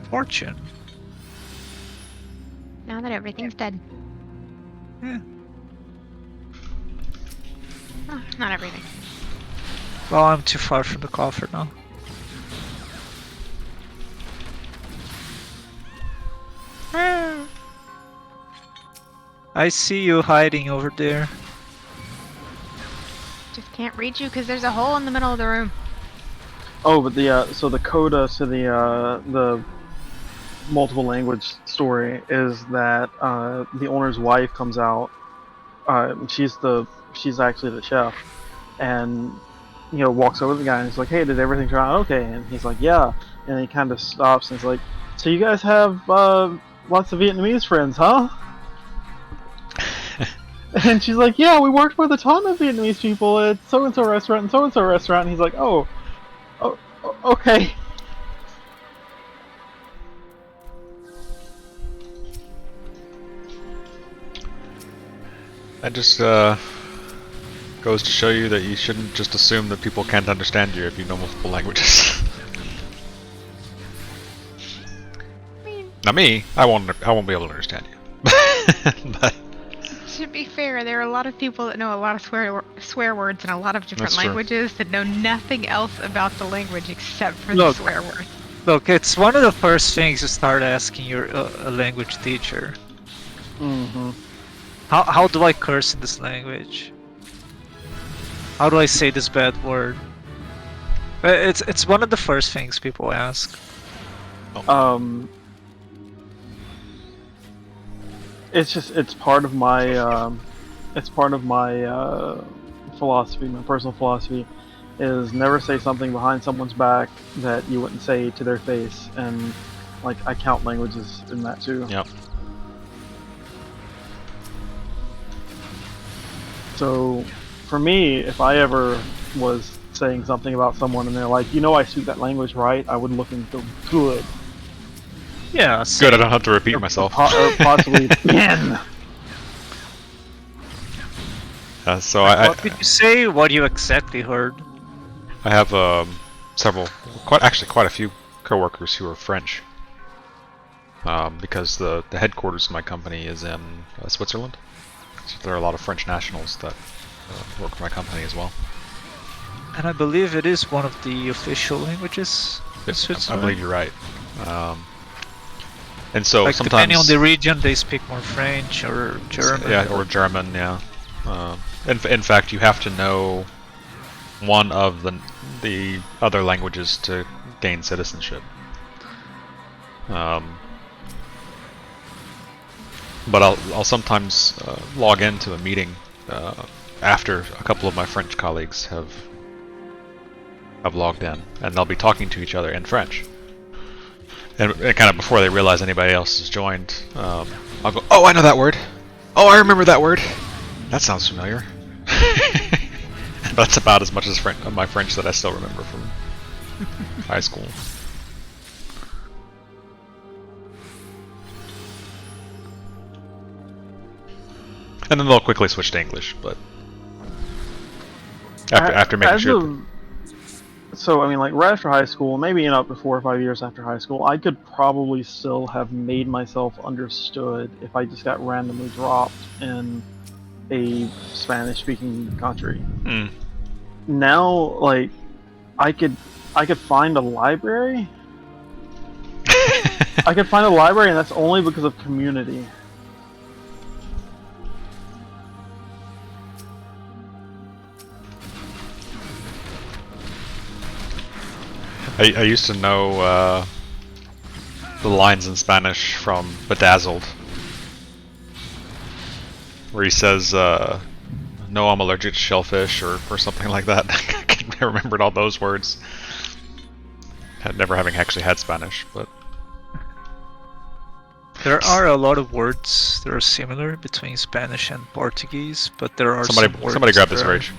Fortune. now that everything's dead. Yeah. Oh, not everything. Well, I'm too far from the coffer now. I see you hiding over there. Just can't reach you because there's a hole in the middle of the room. Oh, but the so the coda to the multiple language story is that the owner's wife comes out. She's actually the chef, and walks over to the guy and he's like, "Hey, did everything turn out okay?" And he's like, "Yeah." And he kind of stops and he's like, "So you guys have lots of Vietnamese friends, huh?" And she's like, "Yeah, we worked with a ton of Vietnamese people at so and so restaurant and so and so restaurant." And he's like, "Oh, okay." That just goes to show you that you shouldn't just assume that people can't understand you if you know multiple languages. Now me, I won't be able to understand you. But To be fair, there are a lot of people that know a lot of swear words in a lot of different That's true. languages that know nothing else about the language except for Look. the swear words. Look, it's one of the first things you start asking your a language teacher. Mm-hmm. How do I curse in this language? How do I say this bad word? It's one of the first things people ask. It's part of my philosophy. My personal philosophy is never say something behind someone's back that you wouldn't say to their face, and like I count languages in that too. Yep. So for me, if I ever was saying something about someone and they're like, I speak that language, right? I would look and go, good. Yeah, Good, I don't have to repeat myself. Or possibly, man. So What did you say? What you exactly heard? I have quite a few coworkers who are French. Because the headquarters of my company is in Switzerland. So there are a lot of French nationals that work for my company as well. And I believe it is one of the official languages in I Switzerland. believe you're right. And so Like, sometimes, depending on the region, they speak more French or German. yeah, or German, yeah. In fact, you have to know one of the other languages to gain citizenship. But I'll sometimes log into a meeting after a couple of my French colleagues have logged in, and they'll be talking to each other in French. And kind of before they realize anybody else has joined, I'll go, "Oh, I know that word. Oh, I remember that word. That sounds familiar." That's about as much as my French that I still remember from high school. And then they'll quickly switch to English, but after making sure. So I mean, like right after high school, maybe up to 4 or 5 years after high school, I could probably still have made myself understood if I just got randomly dropped in a Spanish-speaking country. Mm. Now, like, I could find a library. I could find a library, and that's only because of community. I used to know the lines in Spanish from Bedazzled, where he says, "No, I'm allergic to shellfish," or something like that. I remembered all those words. Never having actually had Spanish, but There are a lot of words that are similar between Spanish and Portuguese, but there are some words somebody grab that this are rage.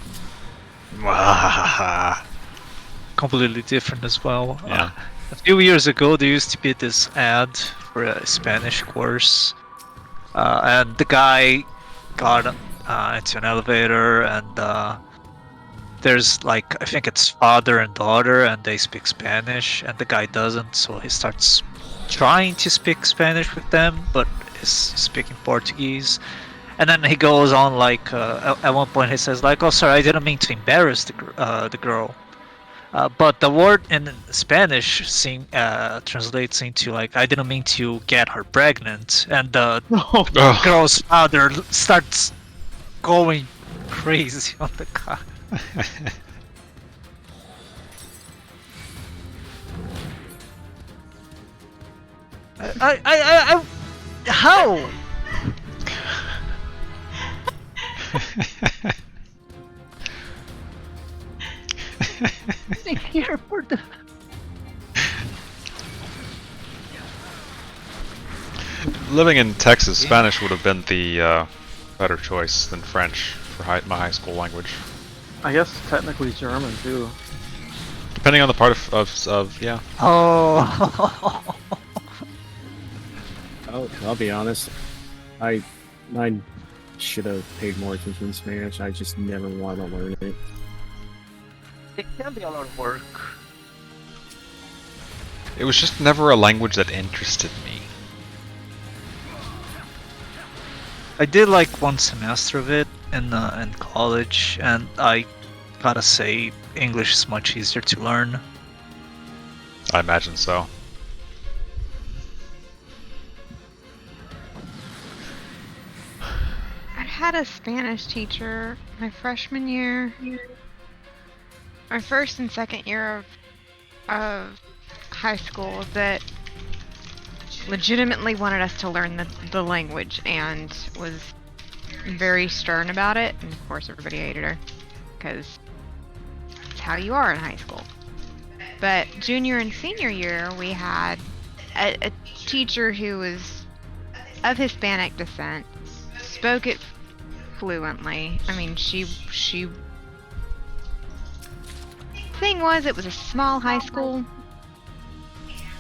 completely different as well. Yeah. A few years ago, there used to be this ad for a Spanish course, and the guy got into an elevator, and there's like, I think it's father and daughter, and they speak Spanish, and the guy doesn't, so he starts trying to speak Spanish with them, but is speaking Portuguese. And then he goes on like, at one point he says like, "Oh, sorry, I didn't mean to embarrass the girl." But the word in Spanish translates into like, "I didn't mean to get her pregnant," and the girl's father starts going crazy on the guy. I how? Here for the. Living in Texas, Spanish would have been the better choice than French for my high school language. I guess technically German too. Depending on the part of yeah. Oh. I'll be honest. I should have paid more attention to Spanish. I just never wanted to learn it. It can be a lot of work. It was just never a language that interested me. I did like one semester of it in college, and I gotta say, English is much easier to learn. I imagine so. I had a Spanish teacher my freshman year, my first and second year of high school that legitimately wanted us to learn the language and was very stern about it. And of course, everybody hated her because it's how you are in high school. But junior and senior year, we had a teacher who was of Hispanic descent, spoke it fluently. I mean, she thing was, it was a small high school,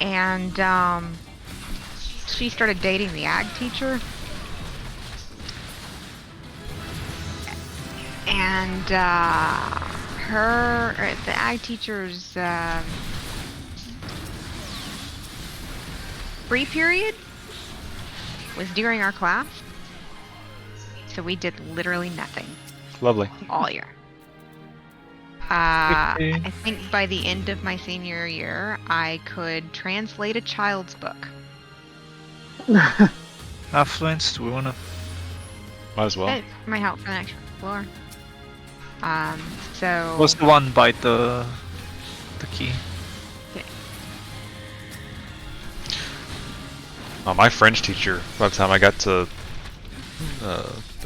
and she started dating the ag teacher, and the ag teacher's free period was during our class, so we did literally nothing Lovely. all year. I think by the end of my senior year, I could translate a child's book. Affluence, do we wanna... Might as well. It might help for the next floor. So... What's the one by the key? My French teacher, by the time I got to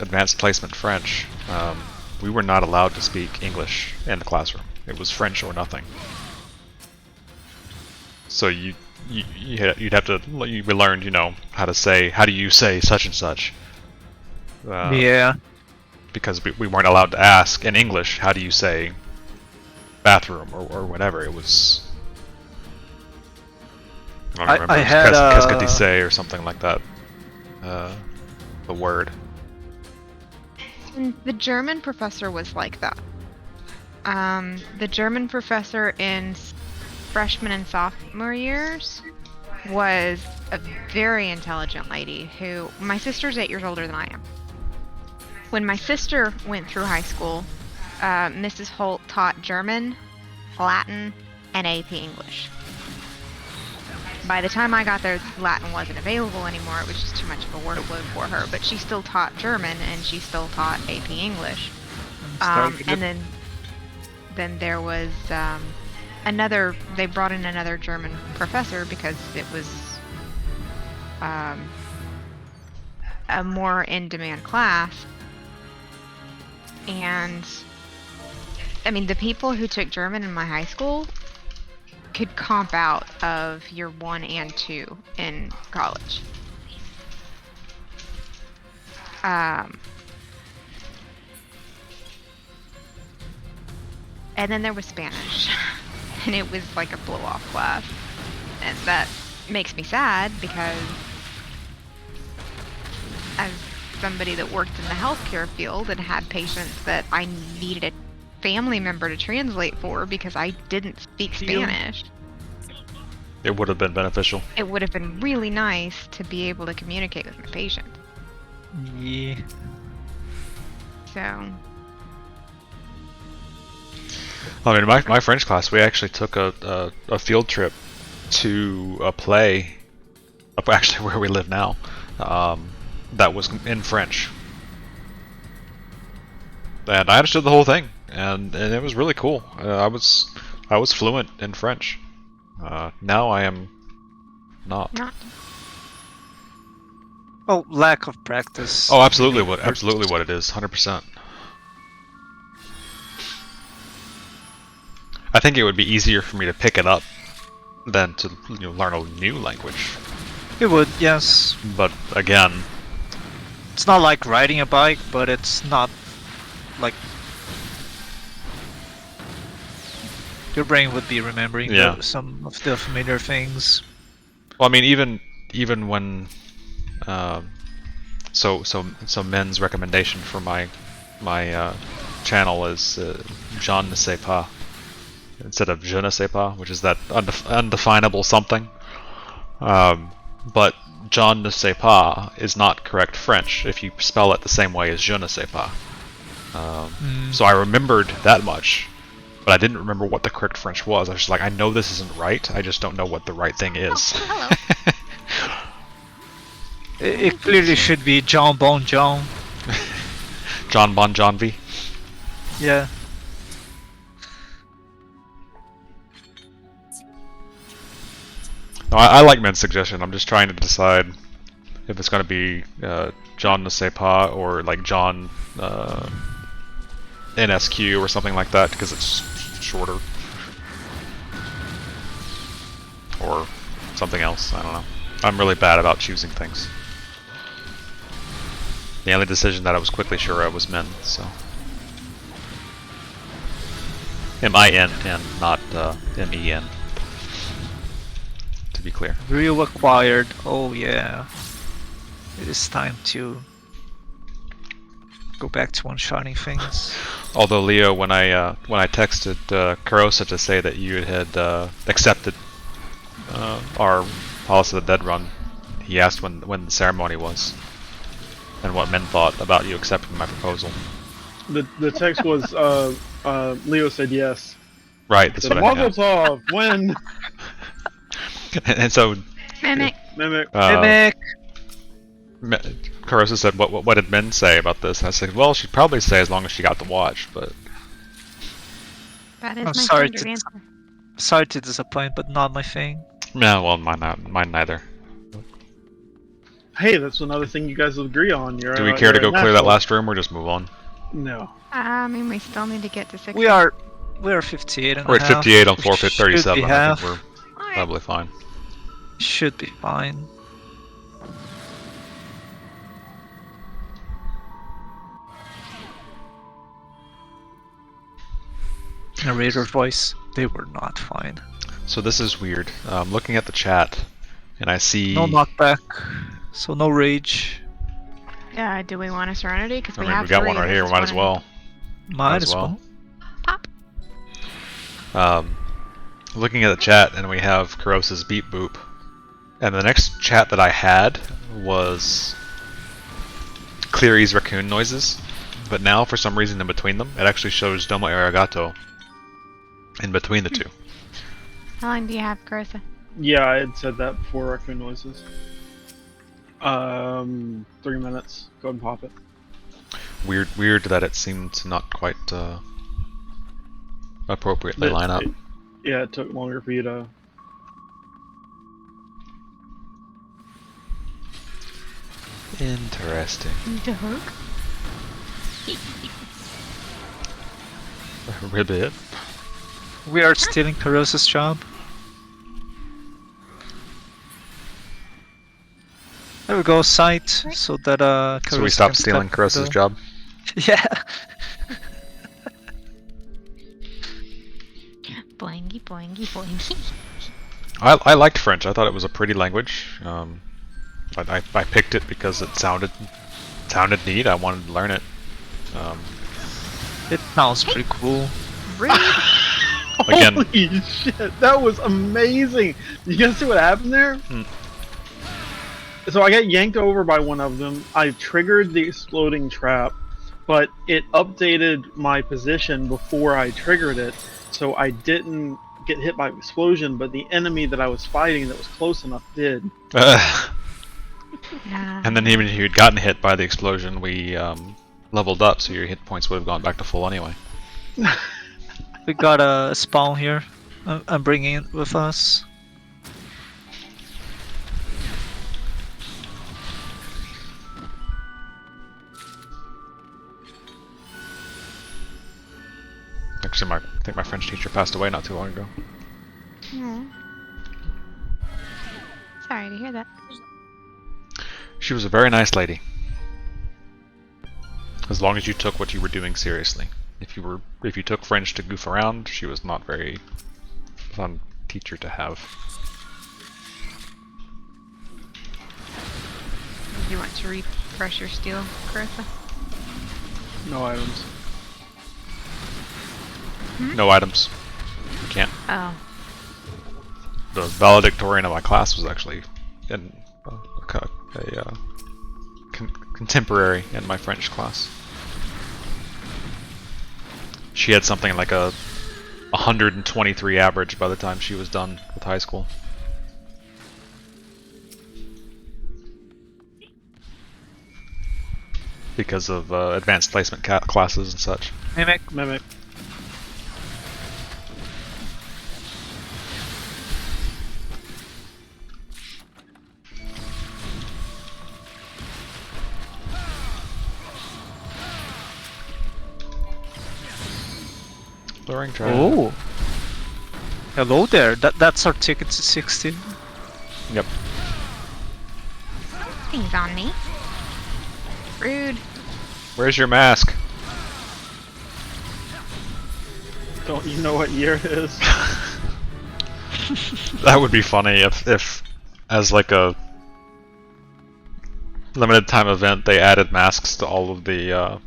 advanced placement French, we were not allowed to speak English in the classroom. It was French or nothing. So you'd have to, we learned, you know, how do you say such and such? Yeah. Because we weren't allowed to ask in English, how do you say bathroom or whatever. It was... I don't remember. I It was had qu'est-ce que tu sais or something like that. The word. And the German professor was like that. The German professor in freshman and sophomore years was a very intelligent lady who... My sister's 8 years older than I am. When my sister went through high school, Mrs. Holt taught German, Latin, and AP English. By the time I got there, Latin wasn't available anymore. It was just too much of a workload for her. But she still taught German, and she still taught AP English. And then there was another... They brought in another German professor because it was a more in-demand class. And I mean, the people who took German in my high school could comp out of year 1 and 2 in college. And then there was Spanish, and it was like a blow-off class, and that makes me sad because as somebody that worked in the healthcare field and had patients that I needed a family member to translate for because I didn't speak Spanish. It would have been beneficial. It would have been really nice to be able to communicate with my patient. Yeah. So... I mean, my French class, we actually took a field trip to a play, up actually where we live now, that was in French. And I understood the whole thing, and it was really cool. I was fluent in French. Now I am not. Oh, lack of practice. Oh, absolutely what it is, 100%. I think it would be easier for me to pick it up than to learn a new language. It would, yes. But again, it's not like riding a bike, but it's not like your brain would be remembering some of the familiar things. Well, I mean, even when so Men's recommendation for my channel is je ne sais pas instead of je ne sais pas, which is that undefinable something. But John ne sais pas is not correct French if you spell it the same way as je ne sais pas. So I remembered that much, but I didn't remember what the correct French was. I was just like, I know this isn't right, I just don't know what the right thing is. Hello. It clearly should be John Bon John. John Bon Jovi. Yeah. No, I like Men's suggestion. I'm just trying to decide if it's going to be John ne sais pas or like John NSQ or something like that because it's shorter. Or something else. I don't know. I'm really bad about choosing things. The only decision that I was quickly sure of was Men, so. M-I-N-N, not M-E-N. To be clear. Real acquired. Oh yeah. It is time to go back to one-shotting things. Although Leo, when I texted Kurosa to say that you had accepted our Palace of the Dead run, he asked when the ceremony was and what men thought about you accepting my proposal. The text was Leo said yes. Right, that's Said, what I Mazel tov, when and so Mimic. Mimic. Mimic! Kurosa said, "What did men say about this?" And I said, "Well, she'd probably say as long as she got the watch, but." That is I'm my sorry standard to- answer. Sorry to disappoint, but not my thing. No, well, mine neither. Hey, that's another thing you guys will agree on. You're, Do we care to you're go a clear that natural. last room or just move on? No. I mean, we still need to get to 60. We are 58 and We're a at half. 58 on We floor should 37. be I half. think we're Alright. probably fine. Should be fine. Narrator voice. They were not fine. So this is weird. I'm looking at the chat, and I see. No knockback, so no rage. Do we want a Serenity? Because I we mean, have we got three. one right This here. is Might as one. well. Might as well. Pop. Looking at the chat, and we have Kurosa's beep boop, and the next chat that I had was Cleary's raccoon noises, but now for some reason in between them, it actually shows Domo Arigato in between the two. How long do you have, Carissa? Yeah, I had said that before raccoon noises. 3 minutes. Go ahead and pop it. Weird that it seemed to not quite appropriately line up. Yeah, it took longer for you to. Interesting. Dog. Ribbit. We are stealing Kurosa's job. There we go, sight, so that So we Kurosa stopped can stealing step Kurosa's the- job? Yeah. Boingy, boingy, boingy. I liked French. I thought it was a pretty language. I picked it because it sounded neat. I wanted to learn it. It sounds pretty cool. Rude. Again- Holy shit, that was amazing! You guys see what happened there? Hmm. So I got yanked over by one of them. I triggered the exploding trap, but it updated my position before I triggered it, so I didn't get hit by explosion, but the enemy that I was fighting that was close enough did. And then even if you'd gotten hit by the explosion, we leveled up, so your hit points would have gone back to full anyway. We got a spawn here. I'm bringing it with us. Actually, I think my French teacher passed away not too long ago. Aw. Sorry to hear that. She was a very nice lady. As long as you took what you were doing seriously. If you took French to goof around, she was not very fun teacher to have. Do you want to refresh your steel, Carissa? No items. No items. You can't. Oh. The valedictorian of my class was actually in contemporary in my French class. She had something like a 123 average by the time she was done with high school. Because of advanced placement classes and such. Mimic. Luring trap. Oh. Hello there. That's our ticket to 16. Yep. Things on me. Rude. Where's your mask? Don't you know what year it is? That would be funny if as like a limited time event they added masks to all of the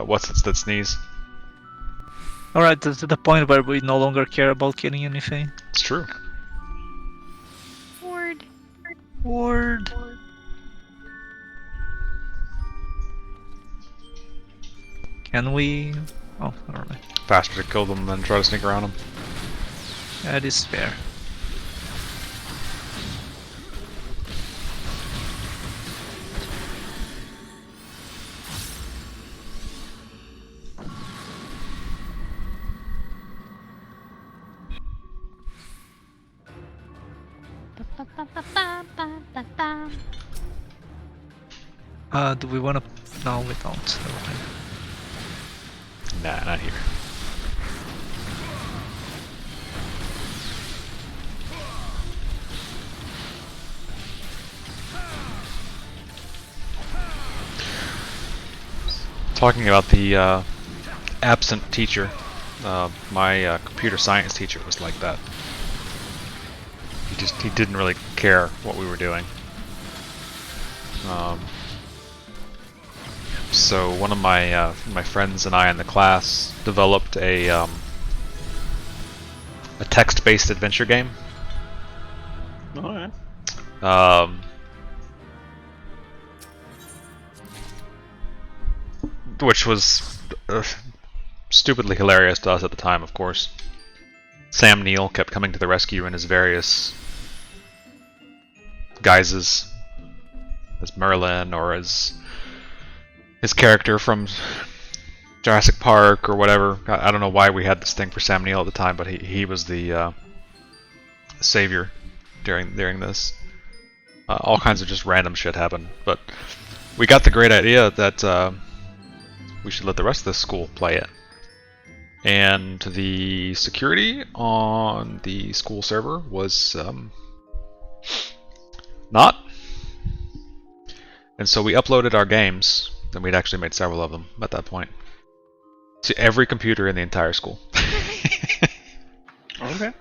what's it that sneeze? Alright, to the point where we no longer care about killing anything. It's true. Ward. Ward. Can we... Oh, never mind. Faster to kill them than try to sneak around them. That is fair. Do we wanna... No, we don't. Never mind. Nah, not here. Talking about the absent teacher, my computer science teacher was like that. He didn't really care what we were doing. So one of my friends and I in the class developed a text-based adventure game. Alright. Which was stupidly hilarious to us at the time, of course. Sam Neill kept coming to the rescue in his various guises, as Merlin or as his character from Jurassic Park or whatever. I don't know why we had this thing for Sam Neill at the time, but he was the savior during this. All kinds of just random shit happened, but we got the great idea that we should let the rest of the school play it. And the security on the school server was not. And so we uploaded our games, and we'd actually made several of them at that point, to every computer in the entire school. Okay.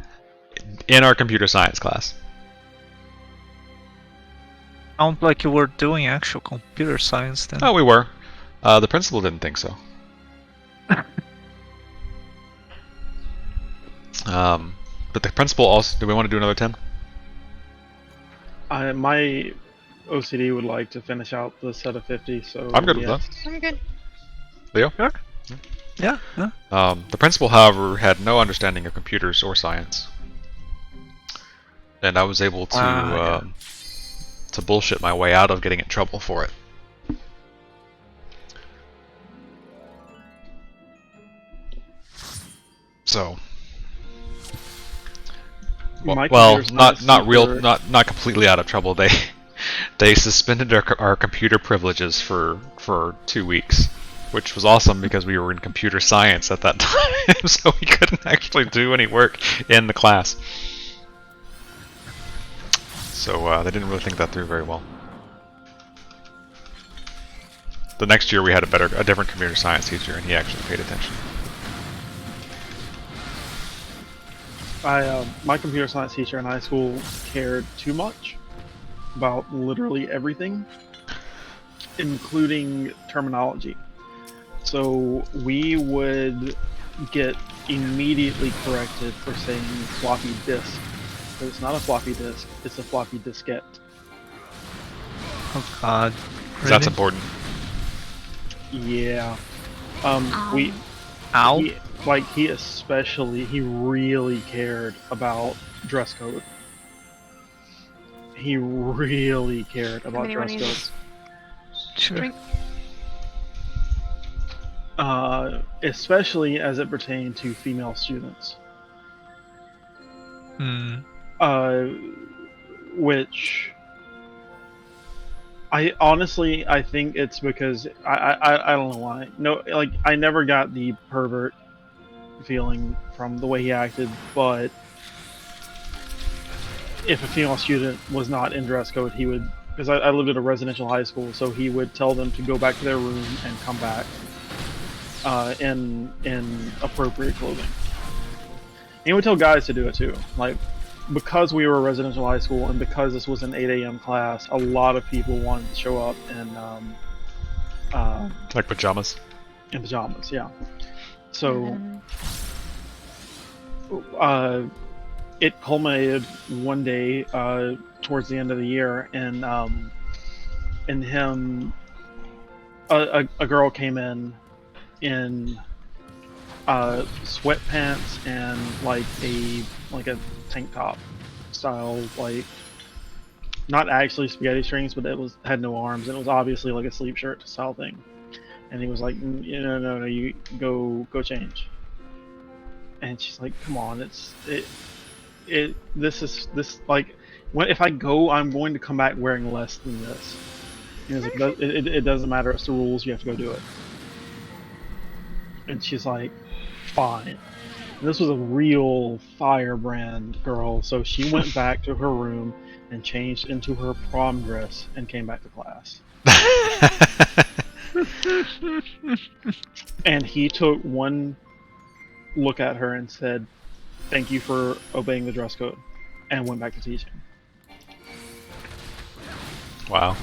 In our computer science class. Sounds like you were doing actual computer science then. Oh, we were. The principal didn't think so. But the principal also... Do we want to do another 10? My OCD would like to finish out the set of 50, so I'm good with yes. that. I'm good. Leo? Sure. Yeah, yeah. The principal, however, had no understanding of computers or science. And I was able to to bullshit my way out of getting in trouble for it. So... My Well, computer's not completely out of trouble. They suspended our computer privileges for 2 weeks, which was awesome because we were in computer science at that time, so we couldn't actually do any work in the class. So they didn't really think that through very well. The next year we had a different computer science teacher, and he actually paid attention. My computer science teacher in high school cared too much about literally everything, including terminology. So we would get immediately corrected for saying floppy disk but it's not a floppy disk. It's a floppy diskette. Oh God. 'Cause that's Really? important. Yeah. Um, We Ow. he really cared about dress code. He really cared about Somebody wanna dress use code. Sure. drink? Especially as it pertained to female students. Hmm. Which I think it's because I don't know why. No, like I never got the pervert feeling from the way he acted, but if a female student was not in dress code, he would, because I lived at a residential high school, so he would tell them to go back to their room and come back in appropriate clothing. And he would tell guys to do it too. Like, because we were a residential high school and because this was an 8 a.m. class, a lot of people wanted to show up Like pajamas. in pajamas. Yeah. So Mhm. it culminated one day towards the end of the year, and him, a girl came in sweatpants and like a tank top style, like not actually spaghetti strings, but had no arms, and it was obviously like a sleep shirt style thing. And he was like, no, you go change. And she's like, come on, this like, if I go, I'm going to come back wearing less than this. And he's like, it doesn't matter, it's the rules, you have to go do it. And she's like, fine. And this was a real firebrand girl, so she went back to her room and changed into her prom dress and came back to class. And he took one look at her and said, thank you for obeying the dress code, and went back to teaching. Wow.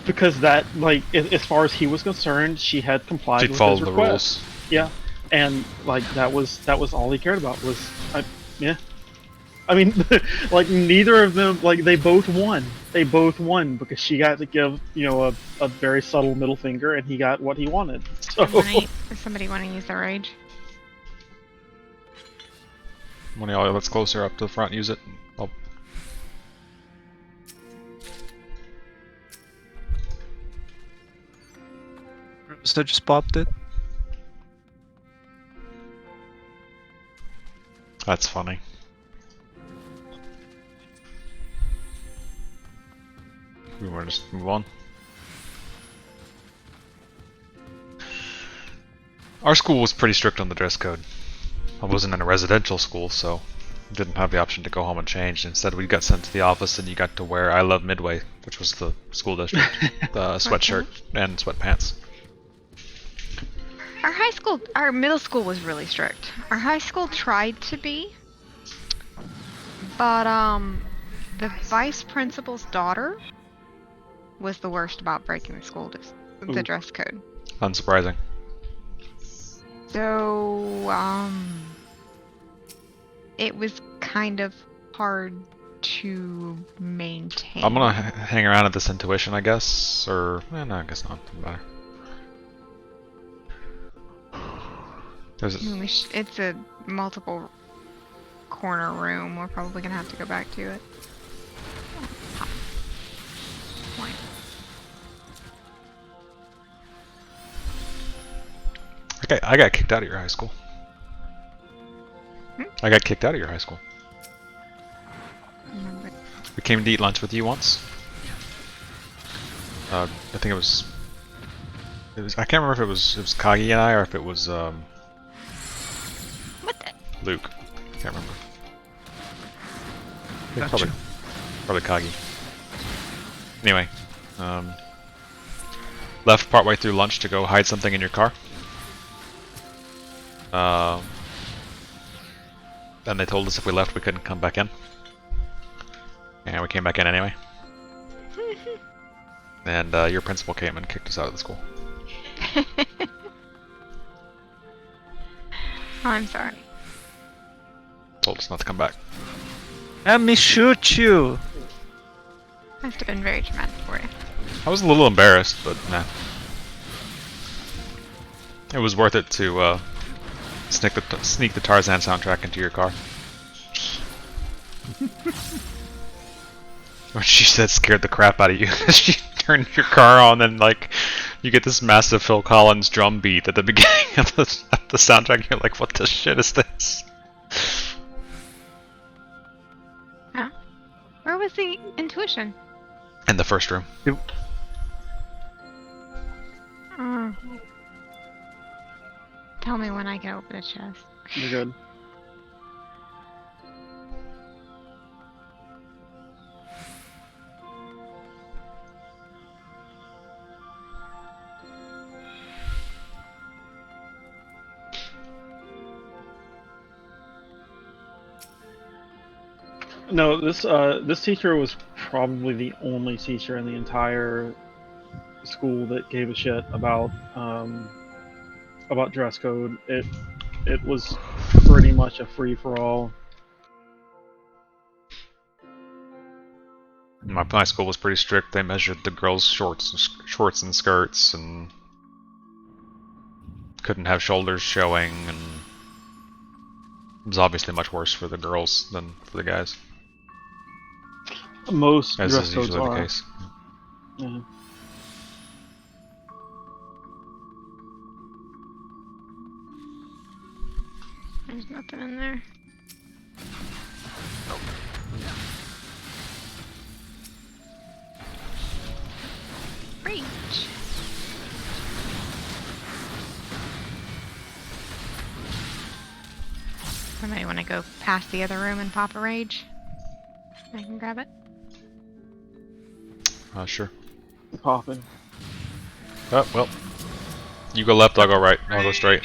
Because that, like, as far as he was concerned, she had complied She'd with followed his the request. rules. Yeah, and like that was all he cared about was, yeah. I mean, like neither of them, like they both won. They both won because she got to give, a very subtle middle finger, and he got what he wanted. So Does somebody want to use their rage? One of y'all that's closer up to the front, use it. Oh. So just popped it. That's funny. We want to just move on. Our school was pretty strict on the dress code. I wasn't in a residential school, so didn't have the option to go home and change. Instead, we got sent to the office, and you got to wear I Love Midway, which was the school district, the sweatshirt and sweatpants. Our middle school was really strict. Our high school tried to be, but the vice principal's daughter was the worst about breaking the dress code. Unsurprising. So it was kind of hard to maintain. I'm gonna hang around at this intuition, I guess, or no, I guess not. Doesn't matter. It's a multiple corner room. We're probably gonna have to go back to it. Point. Okay, I got kicked out of your high school. I got kicked out of your high school. Remember. We came to eat lunch with you once. I think it was. I can't remember if it was Kagi and I, or if it was What the? Luke. Can't remember. I think Gotcha. probably Kagi. Anyway, left partway through lunch to go hide something in your car. Then they told us if we left we couldn't come back in. And we came back in anyway. And your principal came and kicked us out of the school. I'm sorry. told us not to come back. Let me shoot you! Must have been very traumatic for you. I was a little embarrassed, but nah. It was worth it to sneak the Tarzan soundtrack into your car. When she said scared the crap out of you, she turned your car on and like you get this massive Phil Collins drum beat at the beginning of the soundtrack. You're like, what the shit is this? Huh? Where was the intuition? In the first room. Oh. Tell me when I can open a chest. You're good. No, this teacher was probably the only teacher in the entire school that gave a shit about dress code. It was pretty much a free for all. My school was pretty strict. They measured the girls' shorts and skirts, and couldn't have shoulders showing, and it was obviously much worse for the girls than for the guys. Most As dress is codes usually are. the case. Yeah. There's nothing in there. Reach. Somebody want to go past the other room and pop a rage? I can grab it. Sure. Popping. Oh, well. You go left, I'll go right. I'll go straight.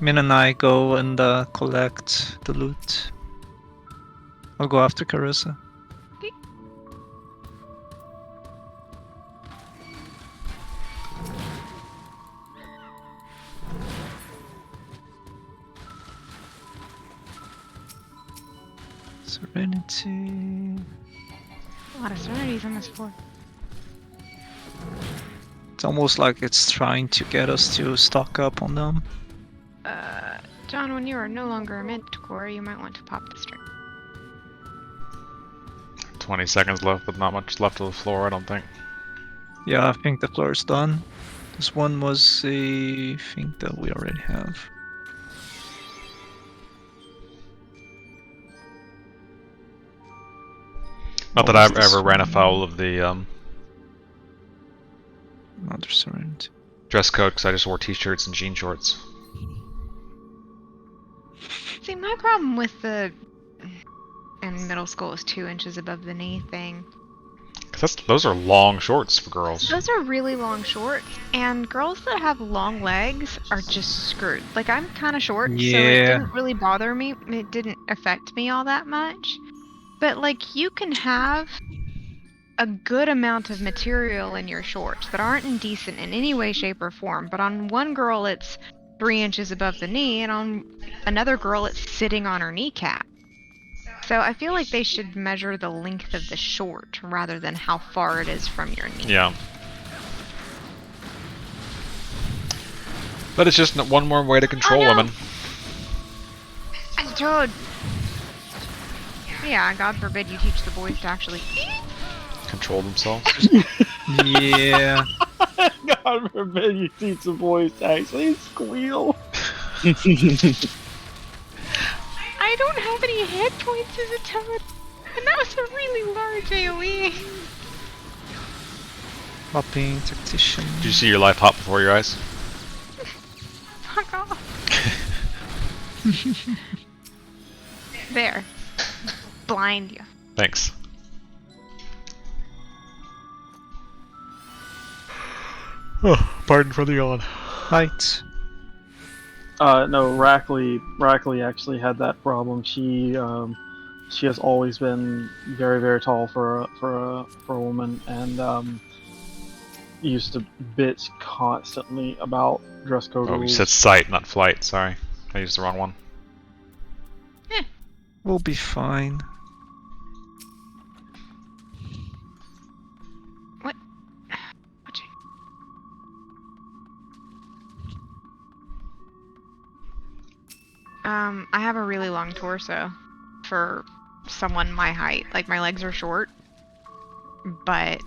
Min and I go and collect the loot. I'll go after Carissa. Okay. Serenity. A lot of serenities on this floor. It's almost like it's trying to get us to stock up on them. John, when you are no longer a mid-core, you might want to pop the string. 20 seconds left, but not much left of the floor, I don't think. Yeah, I think the floor is done. This one was a thing that we already have. Not that What was I've this ever ran one? afoul of the Another Serenity. dress code, because I just wore t-shirts and jean shorts. See, my problem with the in middle school is 2 inches above the knee thing. Those are long shorts for girls. Those are really long shorts, and girls that have long legs are just screwed. Like, I'm kind of short, so it Yeah. didn't really bother me. It didn't affect me all that much. But, like, you can have a good amount of material in your shorts that aren't indecent in any way, shape, or form. But on one girl, it's 3 inches above the knee, and on another girl, it's sitting on her kneecap. So I feel like they should measure the length of the short rather than how far it is from your knee. Yeah. But it's just one more way to control no. women. I told. Yeah, God forbid you teach the boys to actually. Control themselves. Yeah. God forbid you teach the boys to actually squeal. I don't have any hit points as a toad, and that was a really large AoE. Hopping tactician. Did you see your life hop before your eyes? Fuck off. There. Blind you. Thanks. Oh, pardon for the yawn. Right. No, Rackley actually had that problem. She has always been very, very tall for a woman, and used to bitch constantly about dress code Oh, you rules. said sight, not flight. Sorry, I used the wrong one. We'll be fine. What? I have a really long torso for someone my height. Like, my legs are short, but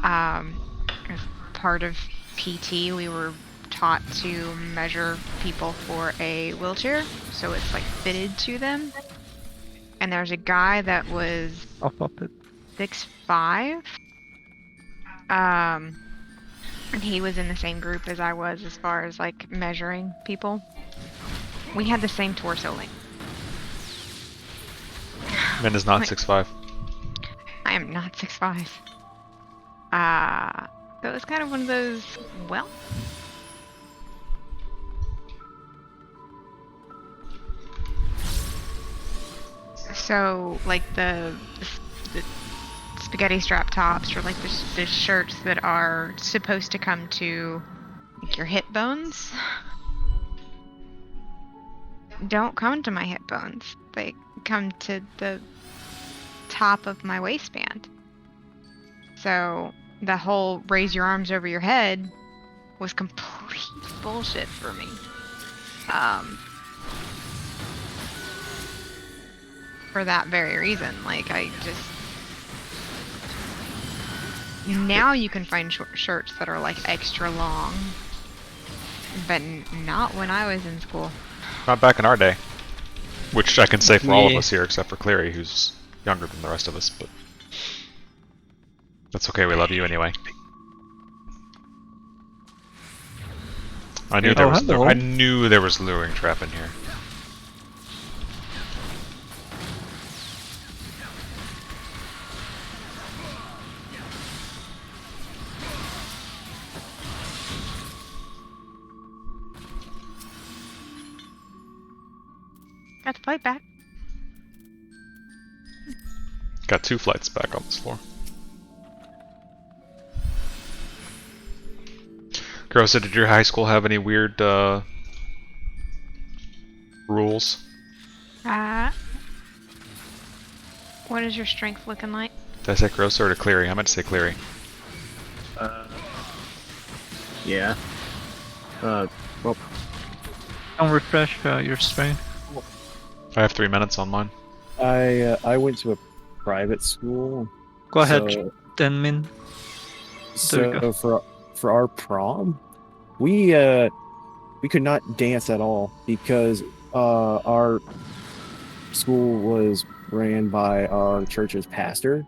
as part of PT, we were taught to measure people for a wheelchair, so it's like fitted to them. And there's a guy that was I'll pop it. 6'5". And he was in the same group as I was as far as like measuring people. We had the same torso length. Min is not Like- 6'5". I am not 6'5". So it was kind of one of those, well. So, like the spaghetti strap tops, or like the shirts that are supposed to come to like your hip bones, don't come to my hip bones. They come to the top of my waistband. So the whole raise your arms over your head was complete bullshit for me. For that very reason, like I just now you can find shirts that are like extra long, but not when I was in school. Not back in our day. Which I can say for all of Yeah. us here, except for Cleary, who's younger than the rest of us, but that's okay, we love you anyway. I knew there Oh, was hello. I knew there was luring trap in here. Got the fight back. Got 2 flights back on this floor. Grossa, did your high school have any weird rules? What is your strength looking like? Did I say Grossa or to Cleary? I meant to say Cleary. Yeah. Well, Don't refresh your strain. I have 3 minutes on mine. I went to a private school. Go ahead, So, Denmin. There you go. for our prom, we could not dance at all because our school was ran by our church's pastor,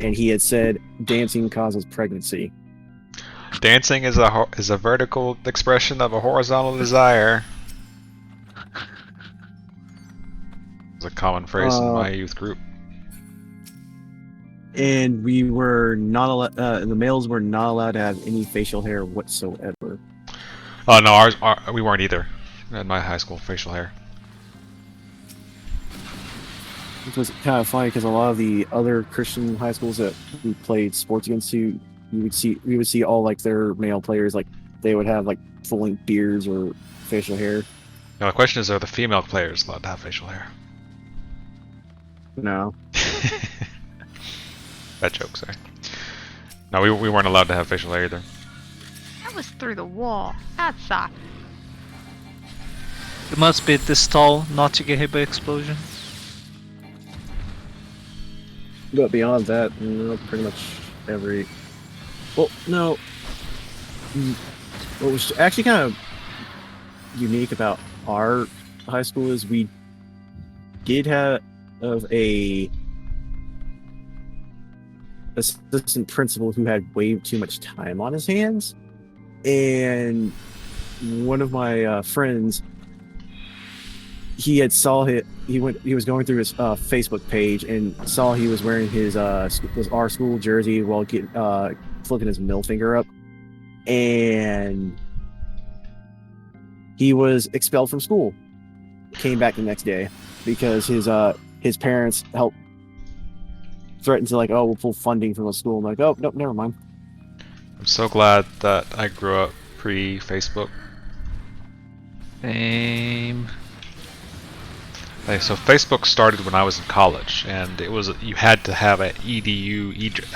and he had said dancing causes pregnancy. Dancing is a vertical expression of a horizontal desire. It's a common phrase in my youth group. And we were not allowed. The males were not allowed to have any facial hair whatsoever. Oh no, we weren't either. In my high school, facial hair. Which was kind of funny because a lot of the other Christian high schools that we played sports against, we would see all like their male players, like they would have like full length beards or facial hair. Now the question is, are the female players allowed to have facial hair? No. That joke, sorry. No, we weren't allowed to have facial hair either. That was through the wall. That sucked. You must be this tall not to get hit by explosion. But beyond that, pretty much every. Well, no. What was actually kind of unique about our high school is we did have a assistant principal who had way too much time on his hands, and one of my friends, he was going through his Facebook page and saw he was wearing his our school jersey while flipping his middle finger up, and he was expelled from school. Came back the next day because his parents helped threatened to we'll pull funding from the school. I'm like, oh nope, never mind. I'm so glad that I grew up pre-Facebook. Same. Hey, so Facebook started when I was in college, and you had to have an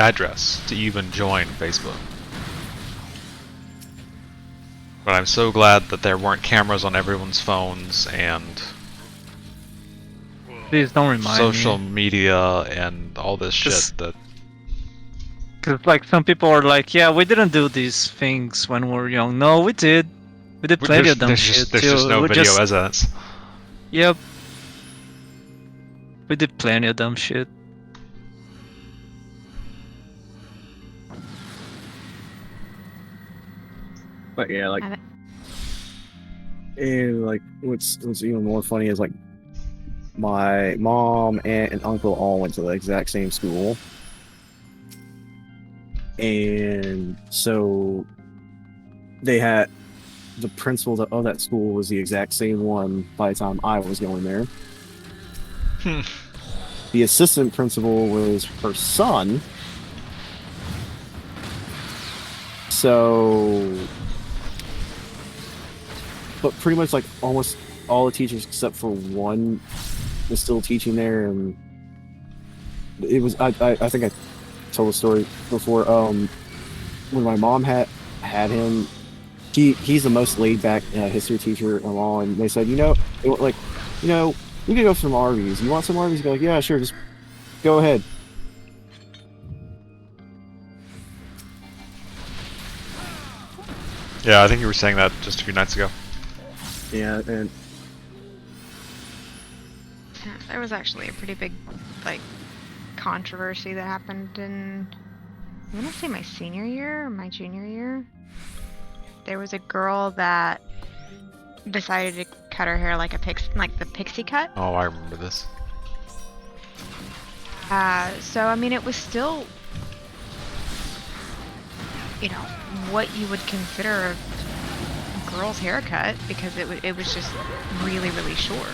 address to even join Facebook. But I'm so glad that there weren't cameras on everyone's phones and Please don't remind social me. media and all this shit that. Because like some people are like, yeah, we didn't do these things when we were young. No, we did. We did plenty of dumb shit There's too. just no We video just, evidence. yep. We did plenty of dumb shit. But yeah, like, I- and like, what's even more funny is like, my mom, aunt, and uncle all went to the exact same school, and so they had the principal of that school was the exact same one by the time I was going there. The assistant principal was her son. So, but pretty much like almost all the teachers except for one was still teaching there, and it was I think I told the story before. When my mom had him, he's the most laid back history teacher of all, and they said, we could go for some Arby's. You want some Arby's? Be like, yeah, sure, just go ahead. Yeah, I think you were saying that just a few nights ago. Yeah, and There was actually a pretty big, like, controversy that happened in, I want to say my senior year or my junior year. There was a girl that decided to cut her hair like the pixie cut. Oh, I remember this. So I mean, it was still, what you would consider a girl's haircut because it was just really, really short.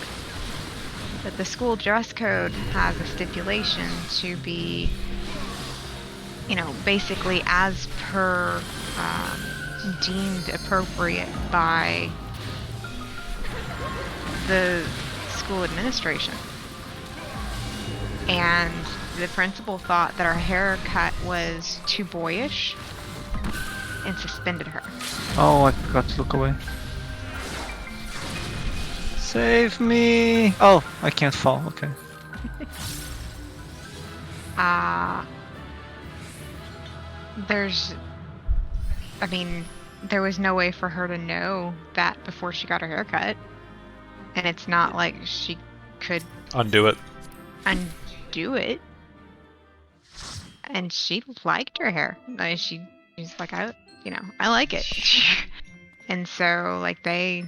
But the school dress code has a stipulation to be, basically as per deemed appropriate by the school administration. And the principal thought that our haircut was too boyish and suspended her. Oh, I forgot to look away. Save me! Oh, I can't fall. Okay. There was no way for her to know that before she got her haircut. And it's not like she could Undo it. undo it. And she liked her hair. She's like, I like it. And so, like, they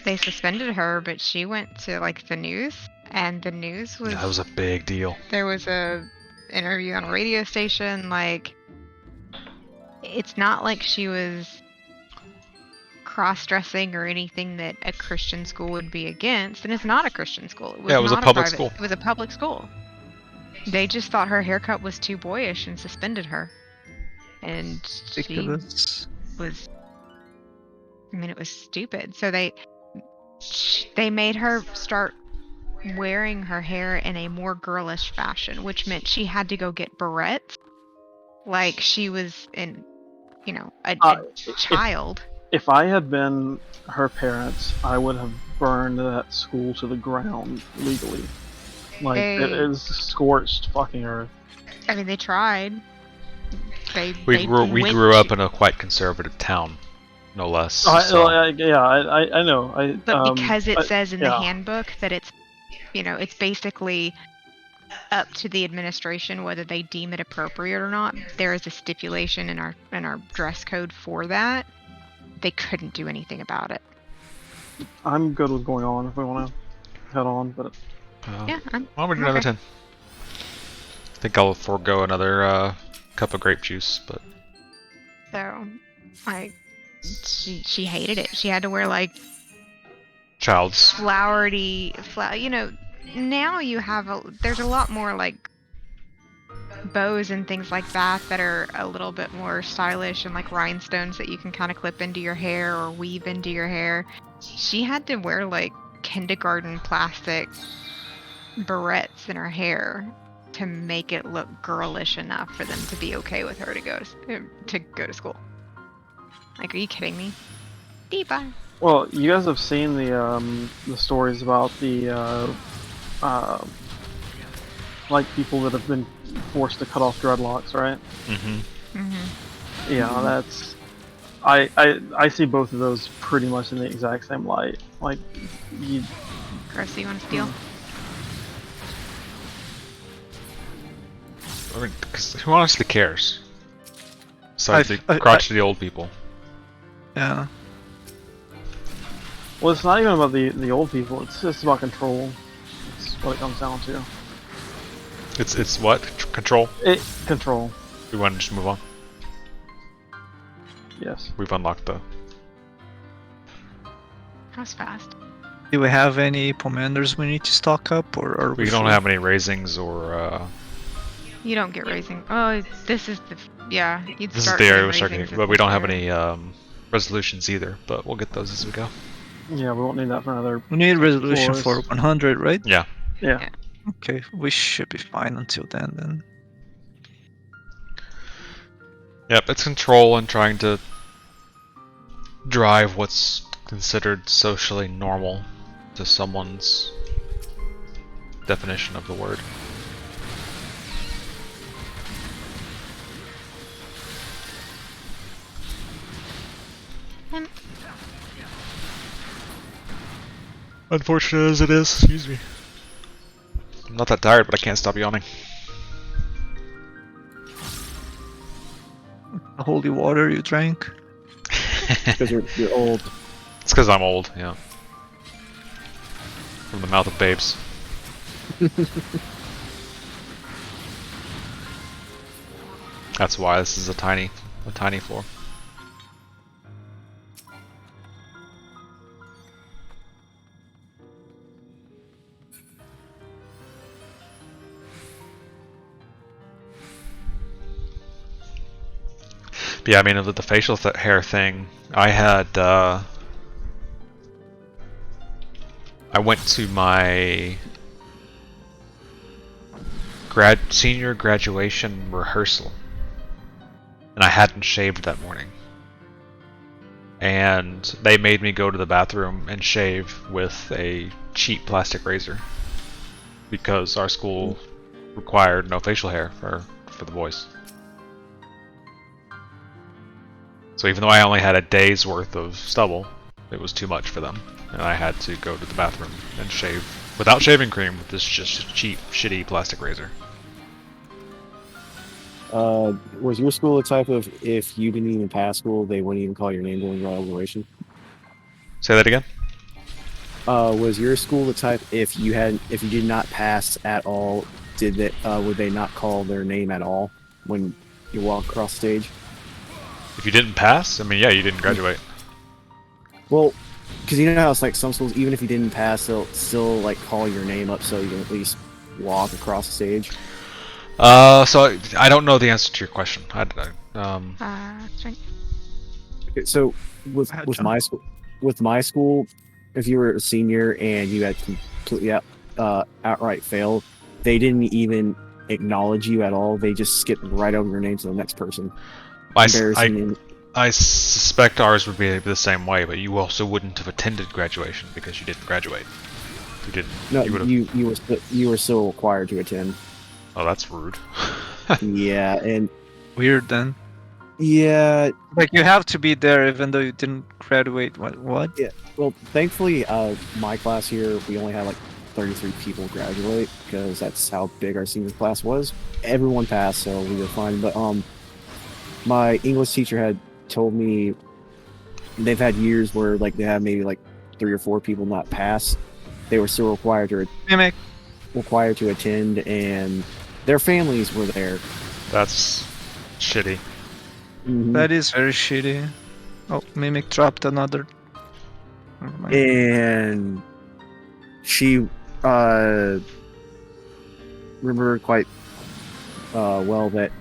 suspended her, but she went to, like, the news, and the news was... That was a big deal. There was a interview on a radio station, like, it's not like she was cross-dressing or anything that a Christian school would be against, and it's not a Christian school. It was was a not public private, school. It was a public school. They just thought her haircut was too boyish and suspended her. And Ridiculous. it was stupid. So they made her start wearing her hair in a more girlish fashion, which meant she had to go get barrettes, like she was a child. If I had been her parents, I would have burned that school to the ground legally. Like, it is scorched fucking earth. I mean, they tried. We grew up in a quite conservative town, no less. I so. know. But because it says in the yeah. handbook that it's basically up to the administration whether they deem it appropriate or not. There is a stipulation in our dress code for that. They couldn't do anything about it. I'm good with going on if we want to head on, but Yeah, Why don't we do another 10? I think I'll forego another cup of grape juice, but... So, like, she hated it. She had to wear, like... Child's. Now you have there's a lot more, like, bows and things like that are a little bit more stylish, and, like, rhinestones that you can kind of clip into your hair or weave into your hair. She had to wear, like, kindergarten plastic barrettes in her hair to make it look girlish enough for them to be okay with her to go to school. Like, are you kidding me? Deepa. Well, you guys have seen the stories about the like people that have been forced to cut off dreadlocks, right? Yeah, that's. I see both of those pretty much in the exact same light. Like, you. Garcia, you want to steal? I mean, 'cause who honestly cares? Besides the crotchety old people. Yeah. Well, it's not even about the old people. It's just about control. It's what it comes down to. It's what? Control? Control. We want to just move on. Yes. We've unlocked the... That was fast. Do we have any commanders we need to stock up, or are we We don't full? have any raisings or... You don't get raising. Oh, this is the. Yeah, you'd This is start the area getting we're starting, raisings but at we don't this have area. any resolutions either, but we'll get those as we go. Yeah, we won't need that for another. We need resolution for Floors. 100, right? Yeah. Yeah. Okay, we should be fine until then. Yep, it's control and trying to drive what's considered socially normal to someone's definition of the word. And Unfortunate as it is, excuse me. I'm not that tired, but I can't stop yawning. The holy water you drank. Because you're old. It's because I'm old, yeah. From the mouth of babes. That's why this is a tiny floor. But yeah, I mean, the facial hair thing, I had, I went to my senior graduation rehearsal, and I hadn't shaved that morning. And they made me go to the bathroom and shave with a cheap plastic razor, because our school required no facial hair for the boys. So even though I only had a day's worth of stubble, it was too much for them, and I had to go to the bathroom and shave without shaving cream with this just cheap, shitty plastic razor. Was your school the type of, if you didn't even pass school, they wouldn't even call your name during graduation? Say that again? Was your school the type, if you did not pass at all, would they not call their name at all when you walk across stage? If you didn't pass, I mean, yeah, you didn't graduate. Well, because you know how it's like some schools, even if you didn't pass, they'll still like call your name up so you can at least walk across the stage. So I don't know the answer to your question. that's right. Okay, so with my school, if you were a senior and you had completely outright failed, they didn't even acknowledge you at all. They just skipped right over your name to the next person. I suspect ours would be the same way, but you also wouldn't have attended graduation because you didn't graduate. You didn't. No, you were still required to attend. Oh, that's rude. Yeah, and Weird then. yeah, Like you have to be there even though you didn't graduate. What? yeah. Well, thankfully, my class here, we only had like 33 people graduate because that's how big our senior class was. Everyone passed, so we were fine. But my English teacher had told me they've had years where like they have maybe like 3 or 4 people not pass. They were still required to attend, and their families were there. That's shitty. Mhm. That is very shitty. Oh, Mimic dropped another. Never mind. And she remembered quite well that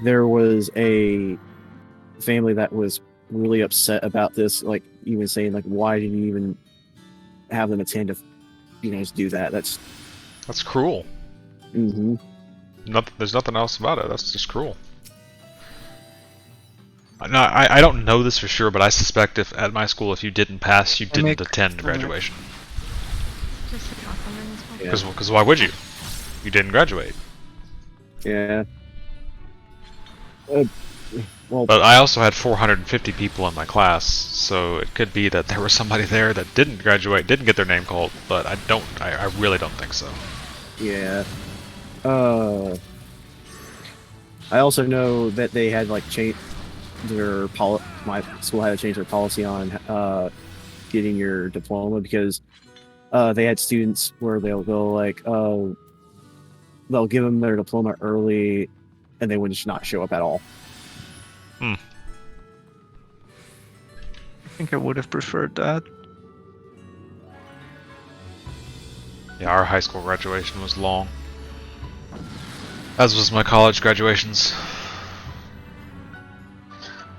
there was a family that was really upset about this, like even saying like, why did you even have them attend if you guys do that. That's cruel. mm-hmm. There's nothing else about it. That's just cruel. No, I don't know this for sure, but I suspect if at my school, if you didn't pass, you didn't attend graduation. Just a compliment. Yeah. Because why would you? You didn't graduate. Yeah. Well, But I also had 450 people in my class, so it could be that there was somebody there that didn't graduate, didn't get their name called. But I really don't think so. yeah. I also know that they had like changed their my school had to change their policy on getting your diploma because they had students where they'll go like they'll give them their diploma early and they would just not show up at all. I think I would have preferred that. Yeah, our high school graduation was long. As was my college graduations.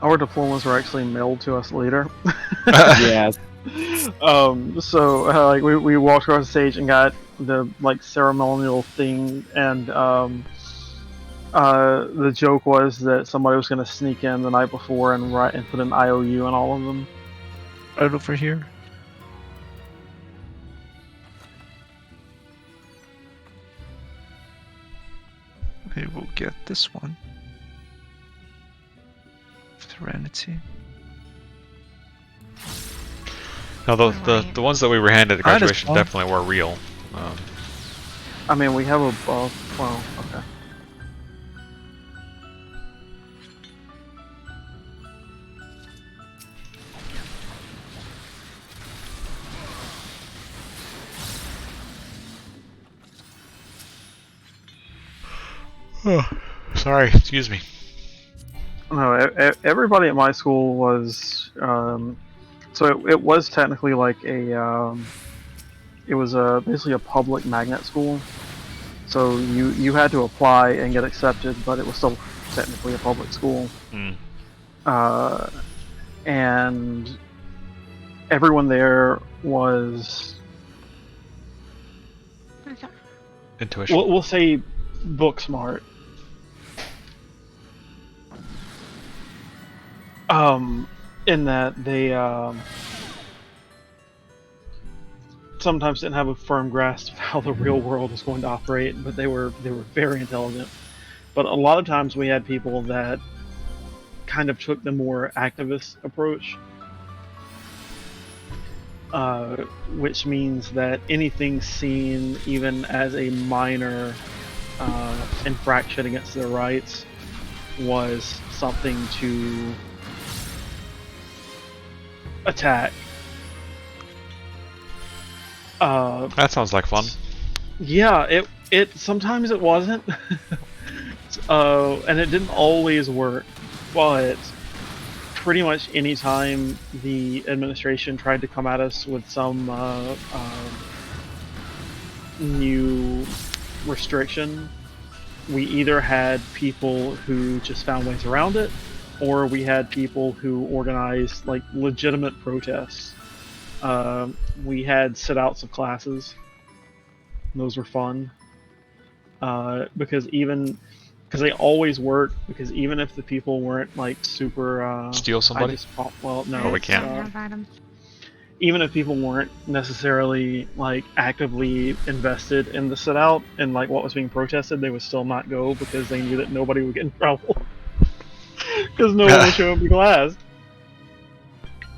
Our diplomas were actually mailed to us later. Yeah. So like we walked across the stage and got the like ceremonial thing, and the joke was that somebody was going to sneak in the night before and write and put an IOU on all of them. Right over here. We will get this one. Serenity. No, the ones that we were handed at Might as graduation well. definitely were real. I mean, we have a well, okay. Sorry, excuse me. No, everybody at my school was. So it was technically like a. It was basically a public magnet school. So you had to apply and get accepted, but it was still technically a public school. Mm. And everyone there was. Intuition. We'll say book smart. In that they sometimes didn't have a firm grasp of how the real world was going to operate, but they were very intelligent. But a lot of times we had people that kind of took the more activist approach, which means that anything seen even as a minor infraction against their rights was something to attack. That sounds like fun. Yeah, it sometimes it wasn't, and it didn't always work, but pretty much any time the administration tried to come at us with some new restriction, we either had people who just found ways around it, or we had people who organized like legitimate protests. We had sit-outs of classes. Those were fun. Because they always worked. Because even if the people weren't like super Steal somebody? Well, no. Oh, we can't. Even if people weren't necessarily like actively invested in the sit-out and like what was being protested, they would still not go because they knew that nobody would get in trouble. Because no one would show up to class.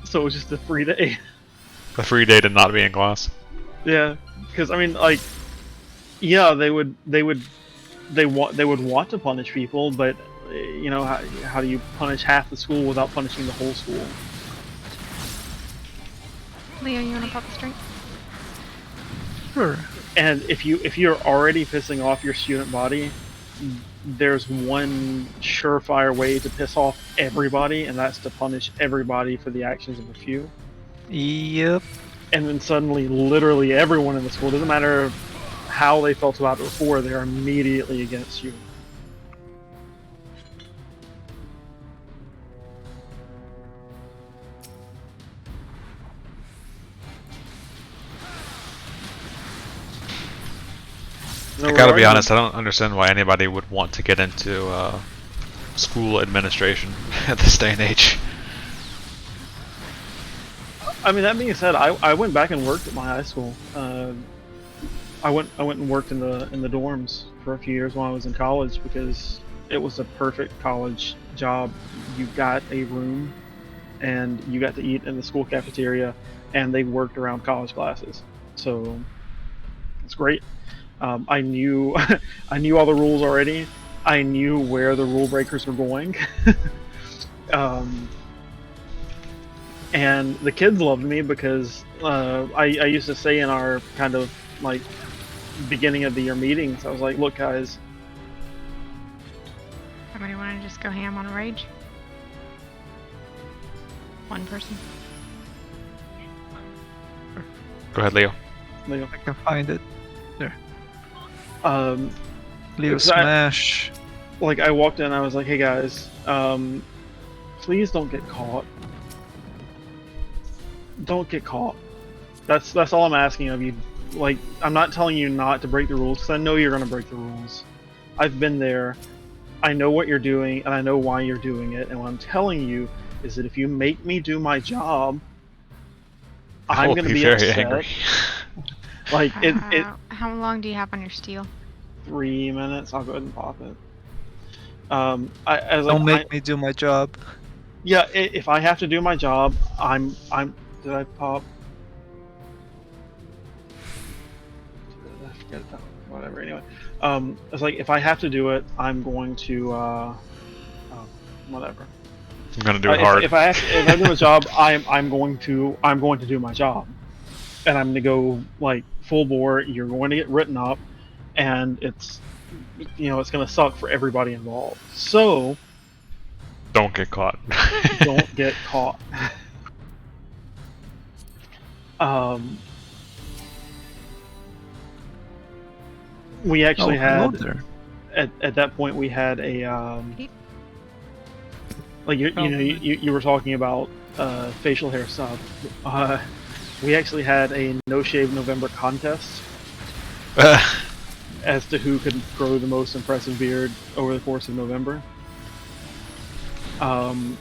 So it was just a free day. A free day to not be in class. Yeah, because I mean, like, yeah, they would want to punish people, but you know, how do you punish half the school without punishing the whole school? Leo, you want to pop the string? Sure. And if you're already pissing off your student body, there's one surefire way to piss off everybody, and that's to punish everybody for the actions of a few. Yep. And then suddenly, literally everyone in the school, doesn't matter how they felt about it before, they're immediately against you. I gotta be honest, I don't understand why anybody would want to get into school administration at this day and age. I mean, that being said, I went back and worked at my high school. I went and worked in the dorms for a few years while I was in college because it was a perfect college job. You got a room, and you got to eat in the school cafeteria, and they worked around college classes. So it's great. I knew I knew all the rules already. I knew where the rule breakers were going. And the kids loved me because I used to say in our kind of like beginning of the year meetings, I was like, look guys, Somebody want to just go ham on Rage? One person. Go ahead, Leo. Leo, I can find it. um, Leo Because I- Smash. like I walked in, I was like, hey guys, please don't get caught. Don't get caught. That's all I'm asking of you. Like, I'm not telling you not to break the rules because I know you're gonna break the rules. I've been there. I know what you're doing and I know why you're doing it. And what I'm telling you is that if you make me do my job, I I'm will gonna be be very upset. angry. Like it How long do you have on your steel? 3 minutes. I'll go ahead and pop it. As Don't like, make me do my job. yeah, if I have to do my job, I'm. Did I pop? I forget that. Whatever. Anyway, it's like if I have to do it, I'm going to. Whatever. I'm gonna do it hard. If I do my job, I'm going to do my job, and I'm gonna go like full bore. You're going to get written up, and it's gonna suck for everybody involved. So Don't get caught. don't get caught. We actually hello had there. at that point we had a like you were talking about facial hair stuff. We actually had a no shave November contest as to who could grow the most impressive beard over the course of November. And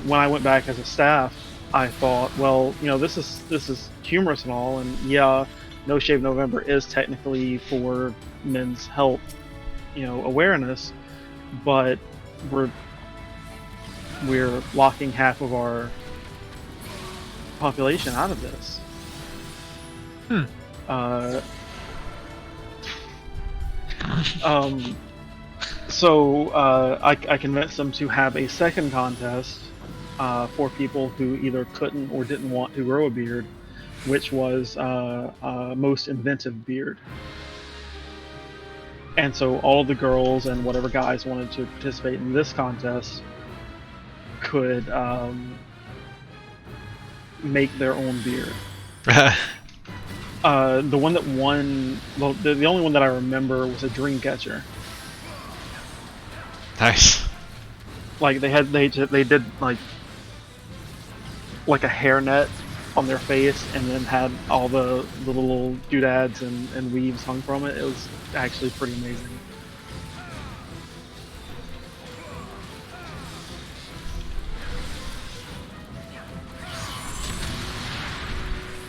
when I went back as a staff, I thought, well, this is humorous and all, and yeah, No Shave November is technically for men's health, awareness, but we're locking half of our population out of this. So I convinced them to have a second contest for people who either couldn't or didn't want to grow a beard, which was most inventive beard. And so all the girls and whatever guys wanted to participate in this contest could make their own beard. The one that won, well, the only one that I remember was a dream catcher. Nice. Like they did like a hairnet on their face and then had all the little doodads and weaves hung from it. It was actually pretty amazing.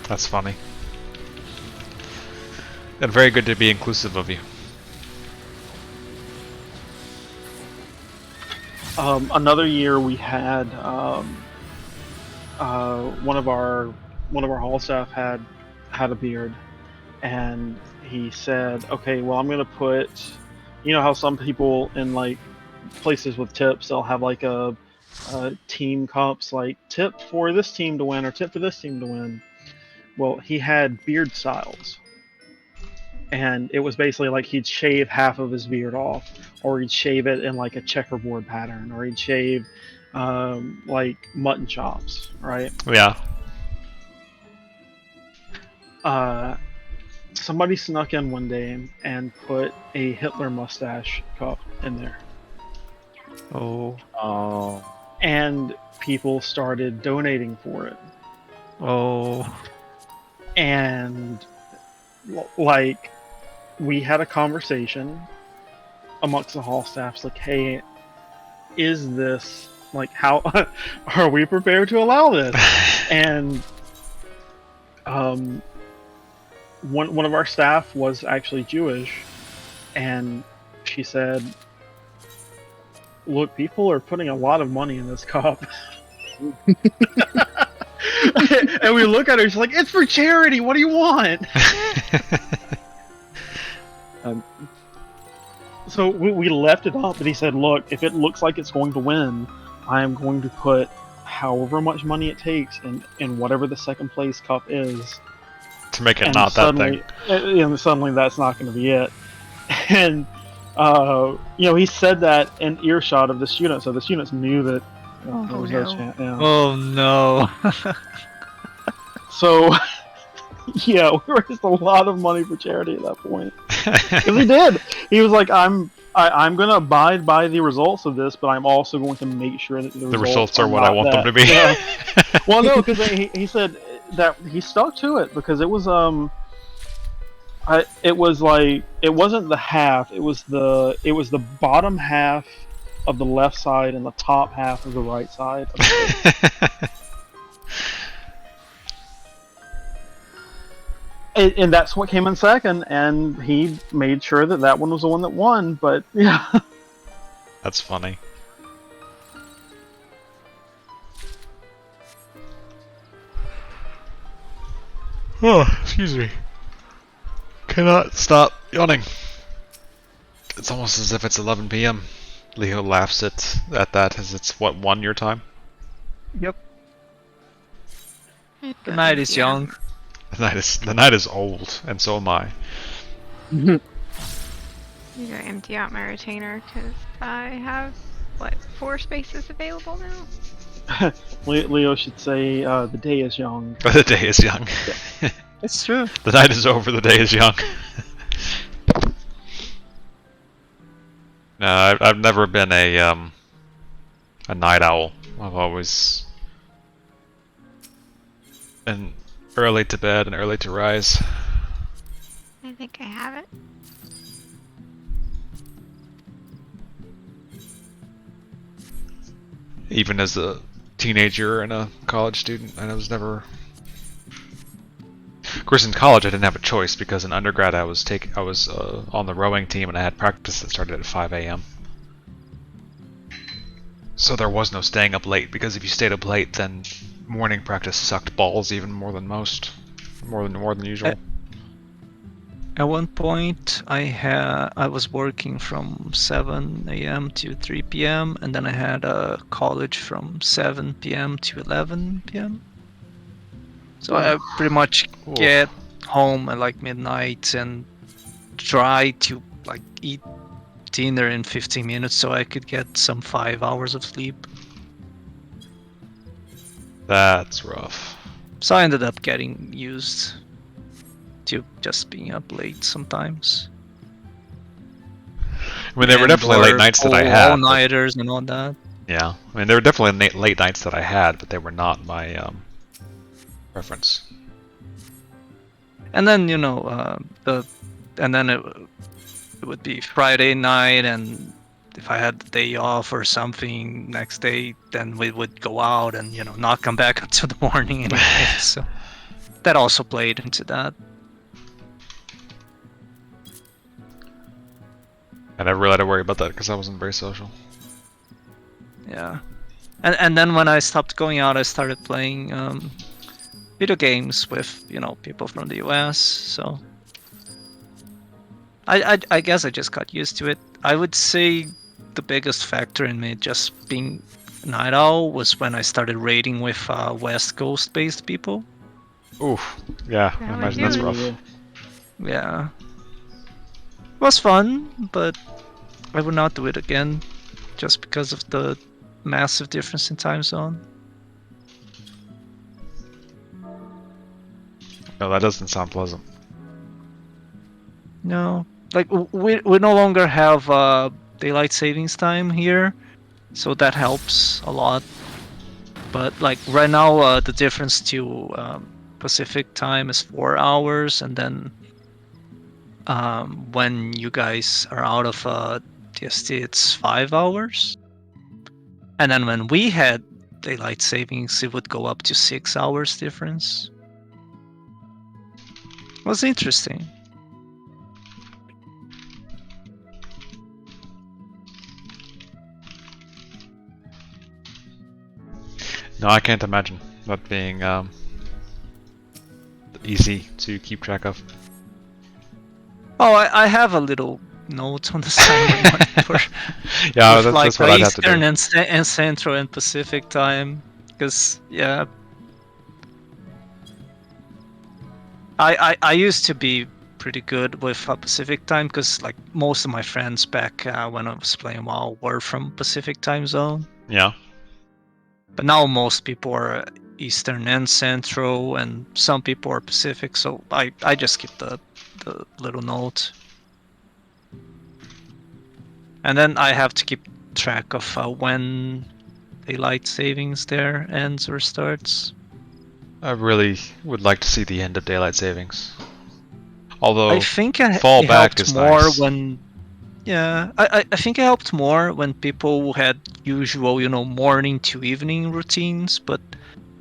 That's funny. And very good to be inclusive of you. Another year we had one of our hall staff had a beard, and he said, "Okay, well, I'm gonna put, how some people in like places with tips, they'll have like a team cups, like tip for this team to win or tip for this team to win." Well, he had beard styles. And it was basically like he'd shave half of his beard off, or he'd shave it in like a checkerboard pattern, or he'd shave like mutton chops, right? Yeah. Somebody snuck in one day and put a Hitler mustache cup in there. Oh. And people started donating for it. Oh. And like we had a conversation amongst the hall staffs, like, hey, is this like how are we prepared to allow this? And one of our staff was actually Jewish, and she said, "Look, people are putting a lot of money in this cup." And we look at her, she's like, "It's for charity. What do you want?" So we left it up, and he said, "Look, if it looks like it's going to win, I am going to put however much money it takes in whatever the second place cup is." To make it And not that suddenly, thing. and suddenly that's not going to be it. And he said that in earshot of the students, so the students knew that there was no no. chance. Yeah. Oh no. So yeah, we raised a lot of money for charity at that point. Because he did. He was like, I'm going to abide by the results of this, but I'm also going to make sure that the results are what I not want them that." to be. Yeah. Well, no, because he said that he stuck to it, because it was it was like, it wasn't the half, it was the bottom half of the left side and the top half of the right side. And that's what came in second, and he made sure that that one was the one that won. But yeah, That's funny. Oh, excuse me. Cannot stop yawning. It's almost as if it's 11 p.m. Leo laughs at that as it's, what, 1 your time? Yep. It The night doesn't, is yeah. young. The night is old, and so am I. I'm gonna empty out my retainer because I have, 4 spaces available now? Leo should say, "The day is young." The day is young. It's true. The night is over, the day is young. No, I've never been a night owl. I've always been early to bed and early to rise. I think I have it. Even as a teenager and a college student, I was never. Of course, in college I didn't have a choice because in undergrad I was on the rowing team and I had practice that started at 5 a.m. So there was no staying up late, because if you stayed up late, then morning practice sucked balls even more than more than usual. At one point, I was working from 7 a.m. to 3 p.m. and then I had a college from 7 p.m. to 11 p.m. So I pretty much Oof. get home at like midnight and try to like eat dinner in 15 minutes so I could get some 5 hours of sleep. That's rough. So I ended up getting used to just being up late sometimes. I mean, there were definitely late nights that I had. but- All-nighters and all that. Yeah, I mean, there were definitely late nights that I had, but they were not my preference. And then it would be Friday night, and if I had the day off or something next day, then we would go out and not come back until the morning anyway. So that also played into that. I never really had to worry about that because I wasn't very social. Yeah, and then when I stopped going out, I started playing video games with people from the US. So I guess I just got used to it. I would say the biggest factor in me just being night owl was when I started raiding with West Coast based people. Oof. Yeah, I That imagine would that's do rough. it. Yeah, it was fun, but I would not do it again just because of the massive difference in time zone. No, that doesn't sound pleasant. No, like we no longer have daylight savings time here, so that helps a lot. But like right now, the difference to Pacific time is 4 hours, and then when you guys are out of DST, it's 5 hours. And then when we had daylight savings, it would go up to 6 hours difference. It was interesting. No, I can't imagine that being easy to keep track of. Oh, I have a little note on the side of my monitor. Yeah, with that's what I'd have to Eastern do. and Central and Pacific time. Because, yeah. I used to be pretty good with Pacific time because like most of my friends back when I was playing WoW were from Pacific time zone. Yeah. But now most people are Eastern and Central, and some people are Pacific. So I just keep the little note, and then I have to keep track of when daylight savings there ends or starts. I really would like to see the end of daylight savings. Although I think it fallback helped is more nice. when, yeah, I think it helped more when people had usual, morning to evening routines, but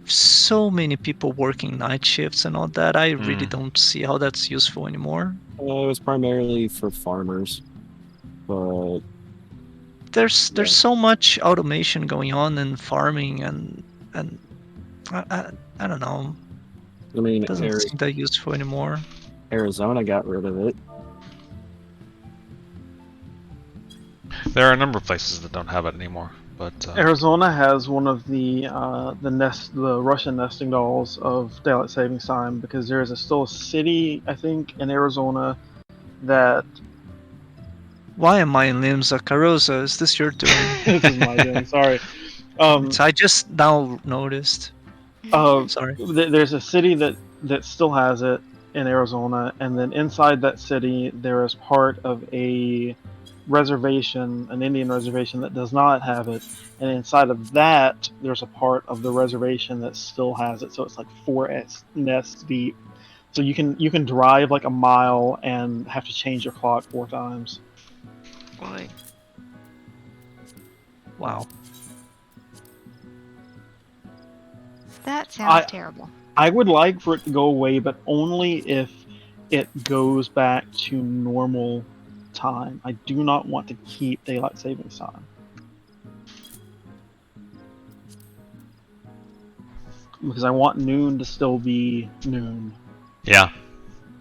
so many people working night shifts and all that, I really don't see how that's useful anymore. It was primarily for farmers, but There's yeah. so much automation going on in farming, and I don't know, I mean, it doesn't seem that useful anymore. Arizona got rid of it. There are a number of places that don't have it anymore, but Arizona has one of the Russian nesting dolls of daylight savings time because there is still a city, I think, in Arizona that Why am I in Limbs Carosa? Is this your doing? this is my doing. Sorry. I just now noticed. Sorry. There's a city that still has it in Arizona, and then inside that city there is part of a reservation, an Indian reservation that does not have it, and inside of that there's a part of the reservation that still has it. So it's like four nests deep. So you can drive like a mile and have to change your clock 4 times. Why? Wow. That sounds terrible. I would like for it to go away, but only if it goes back to normal time. I do not want to keep daylight savings time. Because I want noon to still be noon. yeah.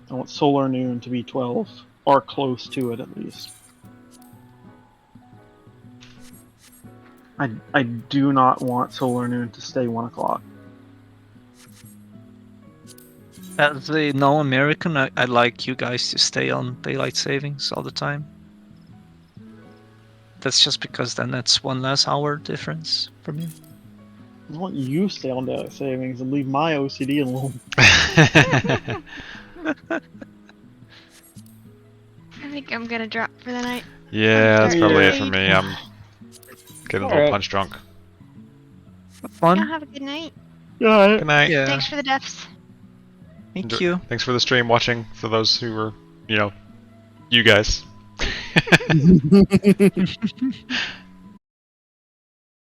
I want solar noon to be 12, or close to it at least. I do not want solar noon to stay 1 o'clock. As a non-American, I like you guys to stay on daylight savings all the time. That's just because then it's 1 less hour difference for me. I want you to stay on daylight savings and leave my OCD alone. I think I'm gonna drop for the night. Yeah, that's probably it for Yeah. me. I'm getting a little Alright. punch drunk. Have fun. Y'all have a good night. Yeah. Good night. Yeah. Thanks for the deaths. Thank you. Thanks for the stream watching, for those who were, you guys.